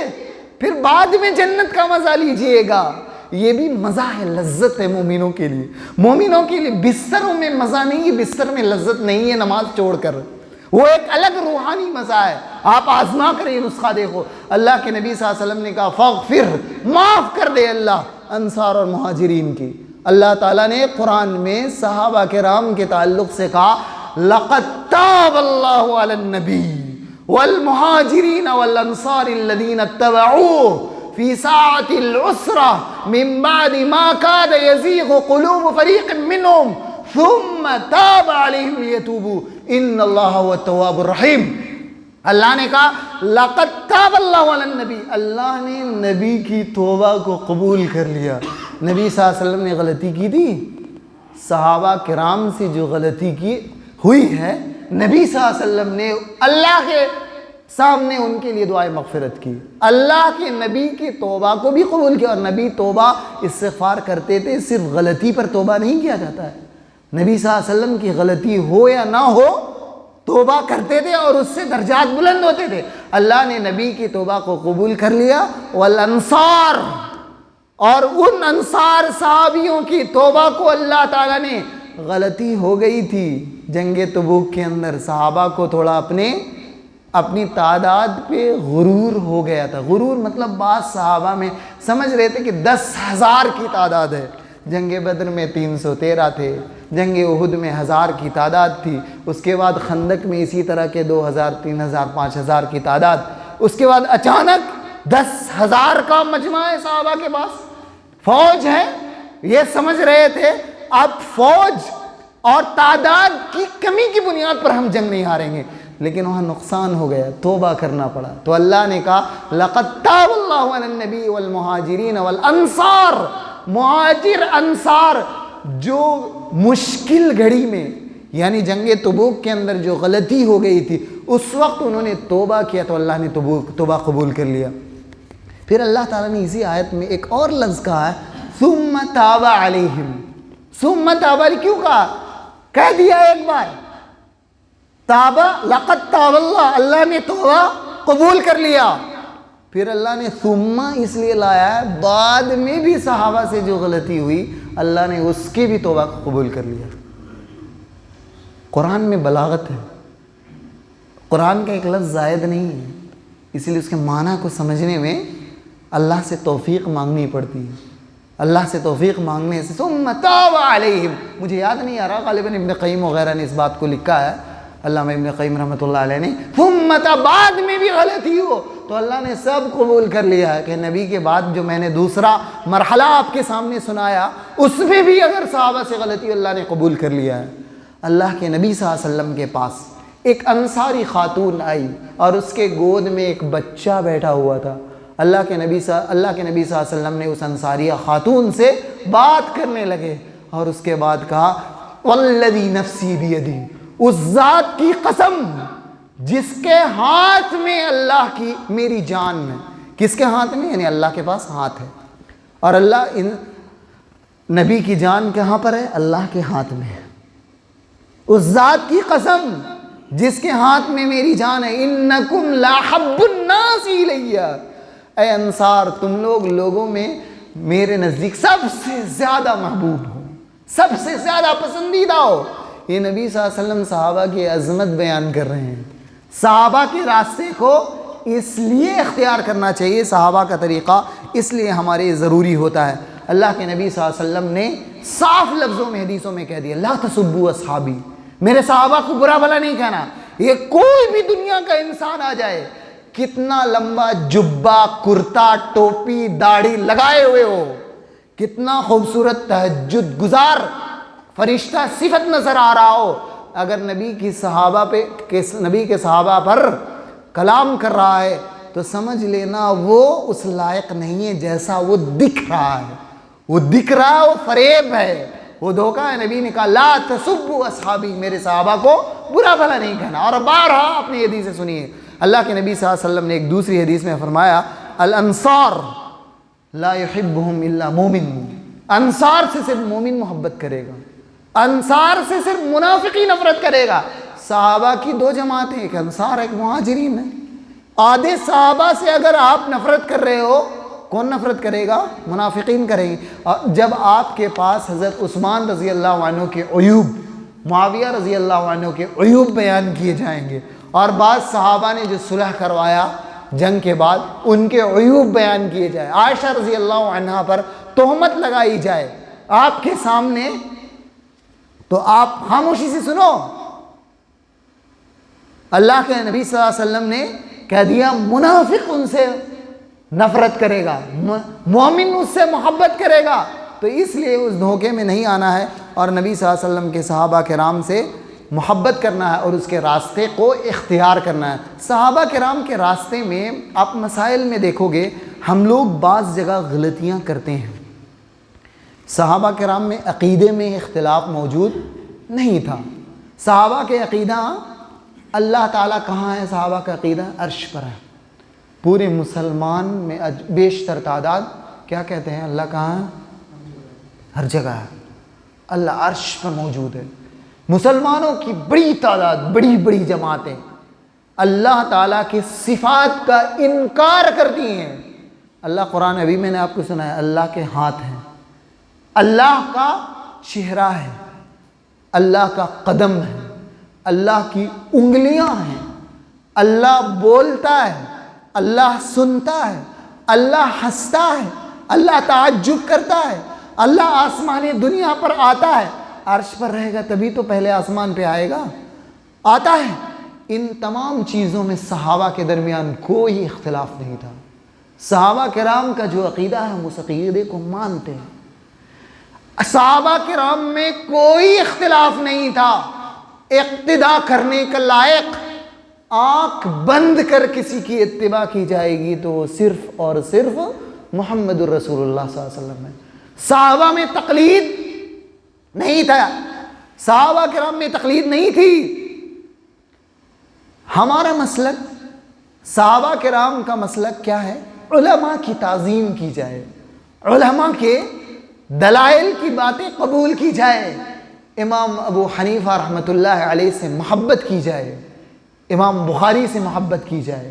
Speaker 1: پھر بعد میں جنت کا مزہ لیجئے گا۔ یہ بھی مزہ ہے، لذت ہے مومنوں کے لیے۔ مومنوں کے لیے بستروں میں مزہ نہیں ہے، بستر میں لذت نہیں ہے نماز چھوڑ کر، وہ ایک الگ روحانی مزہ ہے۔ آپ آزما کر یہ نسخہ دیکھو۔ اللہ کے نبی صلی اللہ علیہ وسلم نے کہا فاغفر، معاف کر دے اللہ انصار اور مہاجرین کی۔ اللہ تعالیٰ نے قرآن میں صحابہ کرام کے تعلق سے کہا لقد تاب اللہ علی النبی والمہاجرین والانصار الذین اتبعوه فی ساعة العسرة من بعد ما کاد یزیغ قلوب فریق منهم ثم تاب علیہم لیتوبوا ان اللہ هو التواب الرحیم۔ اللہ نے کہا لقد تاب اللہ علی النبی، اللہ نے نبی کی توبہ کو قبول کر لیا۔ نبی صلی اللہ علیہ وسلم نے غلطی کی تھی، صحابہ کرام سے جو غلطی کی ہوئی ہے، نبی صلی اللہ علیہ وسلم نے اللہ کے سامنے ان کے لیے دعائے مغفرت کی، اللہ کے نبی کی توبہ کو بھی قبول کیا۔ اور نبی توبہ استغفار کرتے تھے، صرف غلطی پر توبہ نہیں کیا جاتا ہے، نبی صلی اللہ علیہ وسلم کی غلطی ہو یا نہ ہو توبہ کرتے تھے اور اس سے درجات بلند ہوتے تھے۔ اللہ نے نبی کی توبہ کو قبول کر لیا۔ والانصار، اور ان انصار صحابیوں کی توبہ کو اللہ تعالیٰ نے، غلطی ہو گئی تھی جنگ تبوک کے اندر، صحابہ کو تھوڑا اپنی تعداد پہ غرور ہو گیا تھا۔ غرور مطلب بعض صحابہ میں سمجھ رہے تھے کہ 10,000 کی تعداد ہے، جنگ بدر میں 313 تھے، جنگ احد میں 1000 کی تعداد تھی، اس کے بعد خندق میں اسی طرح کے 2000 3000 5000 کی تعداد، اس کے بعد اچانک 10,000 کا مجمع ہے صحابہ کے پاس، فوج ہے، یہ سمجھ رہے تھے اب فوج اور تعداد کی کمی کی بنیاد پر ہم جنگ نہیں ہاریں گے، لیکن وہاں نقصان ہو گیا، توبہ کرنا پڑا۔ تو اللہ نے کہا لقد تاب اللہ علی النبی والمہاجرین والانصار، مہاجر انصار جو مشکل گھڑی میں، یعنی جنگ تبوک کے اندر جو غلطی ہو گئی تھی اس وقت انہوں نے توبہ کیا تو اللہ نے توبہ قبول کر لیا۔ پھر اللہ تعالیٰ نے اسی آیت میں ایک اور لفظ کہا ہے ثم تاب علیہم۔ ثم تاب علیہم کیوں کہا؟ کہہ دیا ایک بار، تابہ لقد تاب اللہ، اللہ نے توبہ قبول کر لیا۔ پھر اللہ نے ثم اس لیے لایا ہے بعد میں بھی صحابہ سے جو غلطی ہوئی اللہ نے اس کی بھی توبہ قبول کر لیا۔ قرآن میں بلاغت ہے، قرآن کا ایک لفظ زائد نہیں ہے، اسی لیے اس کے معنی کو سمجھنے میں اللہ سے توفیق مانگنی پڑتی ہے۔ اللہ سے توفیق مانگنے سے ثم تاب علیہم، مجھے یاد نہیں آ رہا، غالباً ابن قیم وغیرہ نے اس بات کو لکھا ہے، علامہ ابن قیم رحمۃ اللہ علیہ نے، ثم تاب، بعد میں بھی غلطی ہو تو اللہ نے سب قبول کر لیا ہے کہ نبی کے بعد جو میں نے دوسرا مرحلہ آپ کے سامنے سنایا اس میں بھی اگر صحابہ سے غلطی اللہ نے قبول کر لیا ہے۔ اللہ کے نبی صلی اللہ علیہ وسلم کے پاس ایک انصاری خاتون آئی اور اس کے گود میں ایک بچہ بیٹھا ہوا تھا۔ اللہ کے نبی صلی اللہ علیہ وسلم نے اس انصاریہ خاتون سے بات کرنے لگے اور اس کے بعد کہا والذی نفسی بیدی، اس ذات کی قسم جس کے ہاتھ میں اللہ کی میری جان ہے۔ کس کے ہاتھ میں؟ یعنی اللہ کے پاس ہاتھ ہے، اور اللہ نبی کی جان کہاں پر ہے؟ اللہ کے ہاتھ میں ہے۔ اس ذات کی قسم جس کے ہاتھ میں میری جان ہے، انکم لاحب الناس الیہ، اے انصار تم لوگوں میں میرے نزدیک سب سے زیادہ محبوب ہو، سب سے زیادہ پسندیدہ ہو۔ یہ نبی صلی اللہ علیہ وسلم صحابہ کی عظمت بیان کر رہے ہیں۔ صحابہ کے راستے کو اس لیے اختیار کرنا چاہیے، صحابہ کا طریقہ اس لیے ہمارے ضروری ہوتا ہے۔ اللہ کے نبی صلی اللہ علیہ وسلم نے صاف لفظوں میں حدیثوں میں کہہ دیا لا تسبوا اصحابی، میرے صحابہ کو برا بھلا نہیں کہنا۔ یہ کوئی بھی دنیا کا انسان آ جائے، کتنا لمبا جبہ کرتا ٹوپی داڑھی لگائے ہوئے ہو، کتنا خوبصورت تہجد گزار فرشتہ صفت نظر آ رہا ہو، اگر نبی کے صحابہ پر کلام کر رہا ہے تو سمجھ لینا وہ اس لائق نہیں ہے جیسا وہ دکھ رہا ہے۔ وہ دکھ رہا ہے، وہ فریب ہے، وہ دھوکہ ہے۔ نبی نے کہا لا تسبوا اصحابی، میرے صحابہ کو برا بھلا نہیں کہنا۔ اور بارہا اپنی حدیث سے سنیے، اللہ کے نبی صلی اللہ علیہ وسلم نے ایک دوسری حدیث میں فرمایا الانصار لا يحبهم الا مومن، انصار سے صرف مومن محبت کرے گا، انصار سے صرف منافقی نفرت کرے گا۔ صحابہ کی دو جماعتیں، ایک انصار ایک مہاجرین ہے۔ آدھے صحابہ سے اگر آپ نفرت کر رہے ہو، کون نفرت کرے گا؟ منافقین کریں گے۔ اور جب آپ کے پاس حضرت عثمان رضی اللہ عنہ کے عیوب، معاویہ رضی اللہ عنہ کے عیوب بیان کیے جائیں گے، اور بعض صحابہ نے جو صلح کروایا جنگ کے بعد ان کے عیوب بیان کیے جائے، عائشہ رضی اللہ عنہا پر تہمت لگائی جائے آپ کے سامنے، تو آپ خاموشی سے سنو، اللہ کے نبی صلی اللہ علیہ وسلم نے کہہ دیا منافق ان سے نفرت کرے گا، مومن اس سے محبت کرے گا. تو اس لیے اس دھوکے میں نہیں آنا ہے اور نبی صلی اللہ علیہ وسلم کے صحابہ کرام سے محبت کرنا ہے اور اس کے راستے کو اختیار کرنا ہے. صحابہ کرام کے راستے میں آپ مسائل میں دیکھو گے ہم لوگ بعض جگہ غلطیاں کرتے ہیں. صحابہ کرام میں عقیدے میں اختلاف موجود نہیں تھا. صحابہ کے عقیدہ اللہ تعالیٰ کہاں ہے، صحابہ کا عقیدہ عرش پر ہے. پورے مسلمان میں بیشتر تعداد کیا کہتے ہیں، اللہ کہاں ہے، ہر جگہ ہے، اللہ عرش پر موجود ہے. مسلمانوں کی بڑی تعداد، بڑی بڑی جماعتیں اللہ تعالیٰ کی صفات کا انکار کرتی ہیں. اللہ قرآن ابھی میں نے آپ کو سنایا اللہ کے ہاتھ ہیں، اللہ کا چہرہ ہے، اللہ کا قدم ہے، اللہ کی انگلیاں ہیں، اللہ بولتا ہے، اللہ سنتا ہے، اللہ ہنستا ہے، اللہ تعجب کرتا ہے، اللہ آسمان دنیا پر آتا ہے. عرش پر رہے گا تبھی تو پہلے آسمان پہ آئے گا، آتا ہے. ان تمام چیزوں میں صحابہ کے درمیان کوئی اختلاف نہیں تھا. صحابہ کرام کا جو عقیدہ ہے ہم اس عقیدے کو مانتے ہیں. صحابہ کرام میں کوئی اختلاف نہیں تھا. اقتداء کرنے کا لائق آنکھ بند کر کسی کی اتباع کی جائے گی تو وہ صرف اور صرف محمد الرسول اللہ صلی اللہ علیہ وسلم ہے. صحابہ میں تقلید نہیں تھا، صحابہ کرام میں تقلید نہیں تھی. ہمارا مسلک، صحابہ کرام کا مسلک کیا ہے، علماء کی تعظیم کی جائے، علماء کے دلائل کی باتیں قبول کی جائے. امام ابو حنیفہ رحمۃ اللہ علیہ سے محبت کی جائے، امام بخاری سے محبت کی جائے،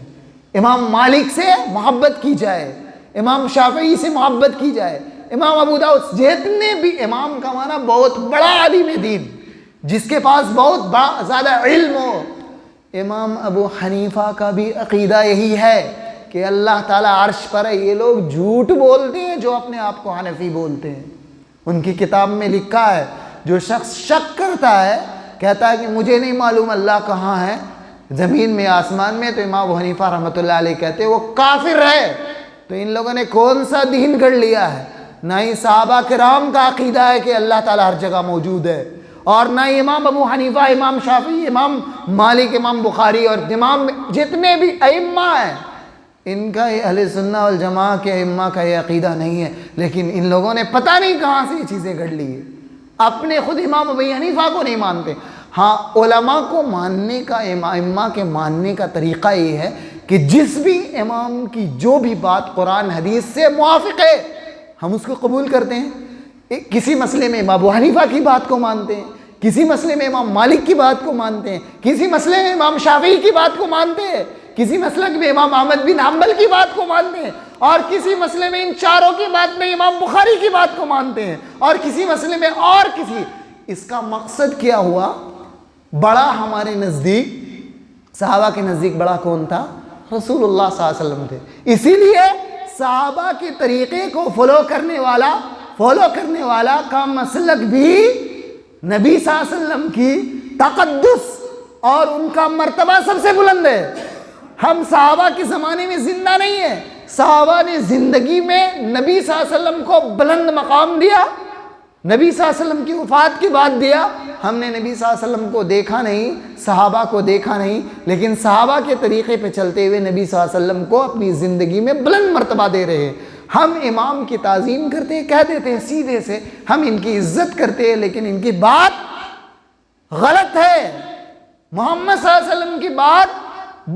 Speaker 1: امام مالک سے محبت کی جائے، امام شافعی سے محبت کی جائے، امام ابو داؤد، جتنے بھی امام کا معنی بہت بڑا عالم دین جس کے پاس بہت زیادہ علم ہو. امام ابو حنیفہ کا بھی عقیدہ یہی ہے کہ اللہ تعالیٰ عرش پر ہے. یہ لوگ جھوٹ بولتے ہیں جو اپنے آپ کو حنفی بولتے ہیں. ان کی کتاب میں لکھا ہے جو شخص شک کرتا ہے، کہتا ہے کہ مجھے نہیں معلوم اللہ کہاں ہے، زمین میں آسمان میں، تو امام ابو حنیفہ رحمۃ اللہ علیہ کہتے ہیں وہ کافر ہے. تو ان لوگوں نے کون سا دین گڑھ لیا ہے؟ نہ ہی صحابہ کرام کا عقیدہ ہے کہ اللہ تعالیٰ ہر جگہ موجود ہے، اور نہ ہی امام ابو حنیفہ، امام شافعی، امام مالک، امام بخاری اور امام جتنے بھی ائمہ ہیں ان کا یہ اہل سنہ والجماعہ کے ائمہ کا یہ عقیدہ نہیں ہے. لیکن ان لوگوں نے پتہ نہیں کہاں سے یہ چیزیں گھڑ لی ہے. اپنے خود امام ابو حنیفہ کو نہیں مانتے. ہاں علماء کو ماننے کا، ائمہ کے ماننے کا طریقہ یہ ہے کہ جس بھی امام کی جو بھی بات قرآن حدیث سے موافق ہے ہم اس کو قبول کرتے ہیں. کسی مسئلے میں امام ابو حنیفہ کی بات کو مانتے ہیں، کسی مسئلے میں امام مالک کی بات کو مانتے ہیں، کسی مسئلے میں امام شافعی کی بات کو مانتے ہیں، کسی مسئلے میں امام احمد بن حنبل کی بات کو مانتے ہیں، اور کسی مسئلے میں ان چاروں کی بات میں امام بخاری کی بات کو مانتے ہیں، اور کسی مسئلے میں اور کسی. اس کا مقصد کیا ہوا؟ بڑا ہمارے نزدیک، صحابہ کے نزدیک بڑا کون تھا؟ رسول اللہ صلی اللہ علیہ وسلم تھے. اسی لیے صحابہ کے طریقے کو فالو کرنے والا کا مسلک بھی نبی صلی اللہ علیہ وسلم کی تقدس اور ان کا مرتبہ سب سے بلند ہے. ہم صحابہ کے زمانے میں زندہ نہیں ہیں. صحابہ نے زندگی میں نبی صلی اللہ علیہ وسلم کو بلند مقام دیا، نبی صلی اللہ علیہ وسلم کی وفات کے بعد دیا. ہم نے نبی صلی اللہ علیہ وسلم کو دیکھا نہیں، صحابہ کو دیکھا نہیں، لیکن صحابہ کے طریقے پہ چلتے ہوئے نبی صلی اللہ علیہ وسلم کو اپنی زندگی میں بلند مرتبہ دے رہے ہیں. ہم امام کی تعظیم کرتے ہیں، کہہ دیتے ہیں سیدھے سے، ہم ان کی عزت کرتے ہیں، لیکن ان کی بات غلط ہے. محمد صلی اللہ علیہ وسلم کی بات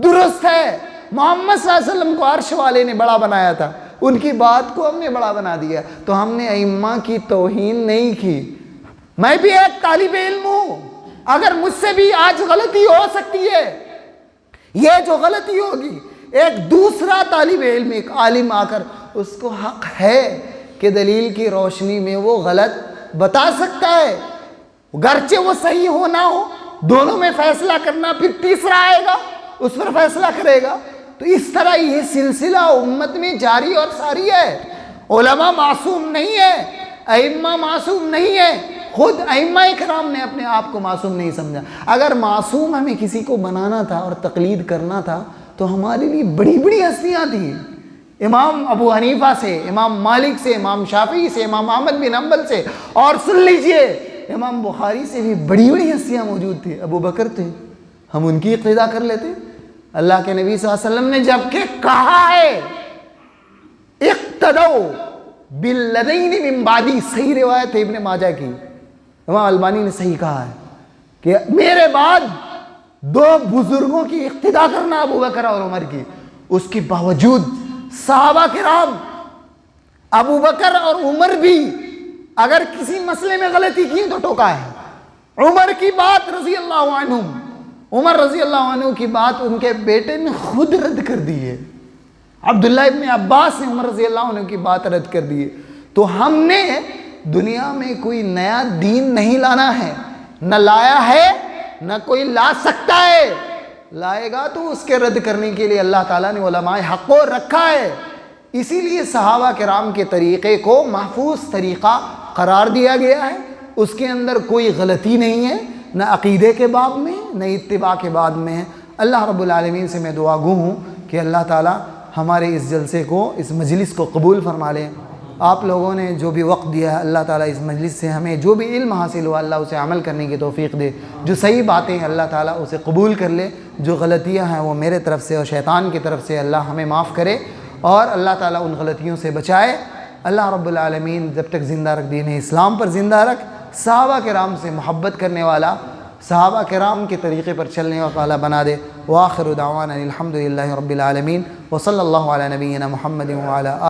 Speaker 1: درست ہے. محمد صلی اللہ علیہ وسلم کو عرش والے نے بڑا بنایا تھا، ان کی بات کو ہم نے بڑا بنا دیا. تو ہم نے ائمہ کی توہین نہیں کی. میں بھی ایک طالب علم ہوں، اگر مجھ سے بھی آج غلطی ہو سکتی ہے، یہ جو غلطی ہوگی ایک دوسرا طالب علم، ایک عالم آ کر اس کو حق ہے کہ دلیل کی روشنی میں وہ غلط بتا سکتا ہے، گرچہ وہ صحیح ہو نہ ہو. دونوں میں فیصلہ کرنا، پھر تیسرا آئے گا اس پر فیصلہ کرے گا. تو اس طرح یہ سلسلہ امت میں جاری اور ساری ہے. علماء معصوم نہیں ہے، ائمہ معصوم نہیں ہے، خود ائمہ کرام نے اپنے آپ کو معصوم نہیں سمجھا۔ اگر معصوم ہمیں کسی کو بنانا تھا اور تقلید کرنا تھا تو ہمارے لیے بڑی بڑی ہستیاں تھیں، امام ابو حنیفہ سے، امام مالک سے، امام شافعی سے، امام احمد بن حنبل سے، اور سن لیجئے امام بخاری سے بھی بڑی بڑی ہستیاں موجود تھیں۔ ابو بکر تھے، ہم ان کی اقتدا کر لیتے۔ اللہ کے نبی صلی اللہ علیہ وسلم نے جب کہ کہا ہے اقتدوا بالذین من بعدی، صحیح روایت ہے ابن ماجہ کی، امام البانی نے صحیح کہا ہے کہ میرے بعد دو بزرگوں کی اقتدا کرنا، ابو بکر اور عمر کی۔ اس کے باوجود صحابہ کرام ابو بکر اور عمر بھی اگر کسی مسئلے میں غلطی کی تو ٹوکا ہے۔ عمر کی بات رضی اللہ عنہ، عمر رضی اللہ عنہ کی بات ان کے بیٹے نے خود رد کر دی ہے۔ عبداللہ ابن عباس نے عمر رضی اللہ عنہ کی بات رد کر دی ہے۔ تو ہم نے دنیا میں کوئی نیا دین نہیں لانا ہے، نہ لایا ہے نہ کوئی لا سکتا ہے۔ لائے گا تو اس کے رد کرنے کے لیے اللہ تعالیٰ نے علماء حق کو رکھا ہے۔ اسی لیے صحابہ کرام کے طریقے کو محفوظ طریقہ قرار دیا گیا ہے، اس کے اندر کوئی غلطی نہیں ہے، نہ عقیدے کے باب میں نہ اتباع کے باب میں ہے۔ اللہ رب العالمین سے میں دعا گو ہوں کہ اللہ تعالیٰ ہمارے اس جلسے کو، اس مجلس کو قبول فرما لیں۔ آپ لوگوں نے جو بھی وقت دیا ہے، اللہ تعالیٰ اس مجلس سے ہمیں جو بھی علم حاصل ہوا اللہ اسے عمل کرنے کی توفیق دے۔ جو صحیح باتیں ہیں اللہ تعالیٰ اسے قبول کر لے، جو غلطیاں ہیں وہ میرے طرف سے اور شیطان کی طرف سے اللہ ہمیں معاف کرے، اور اللہ تعالیٰ ان غلطیوں سے بچائے۔ اللہ رب العالمین جب تک زندہ رکھ دین اسلام پر زندہ رکھ، صحابہ کرام سے محبت کرنے والا، صحابہ کرام کے طریقے پر چلنے والا بنا دے۔ وآخر دعوانا الحمد للہ رب العالمین، وصلی اللہ علی نبینا محمد وعلی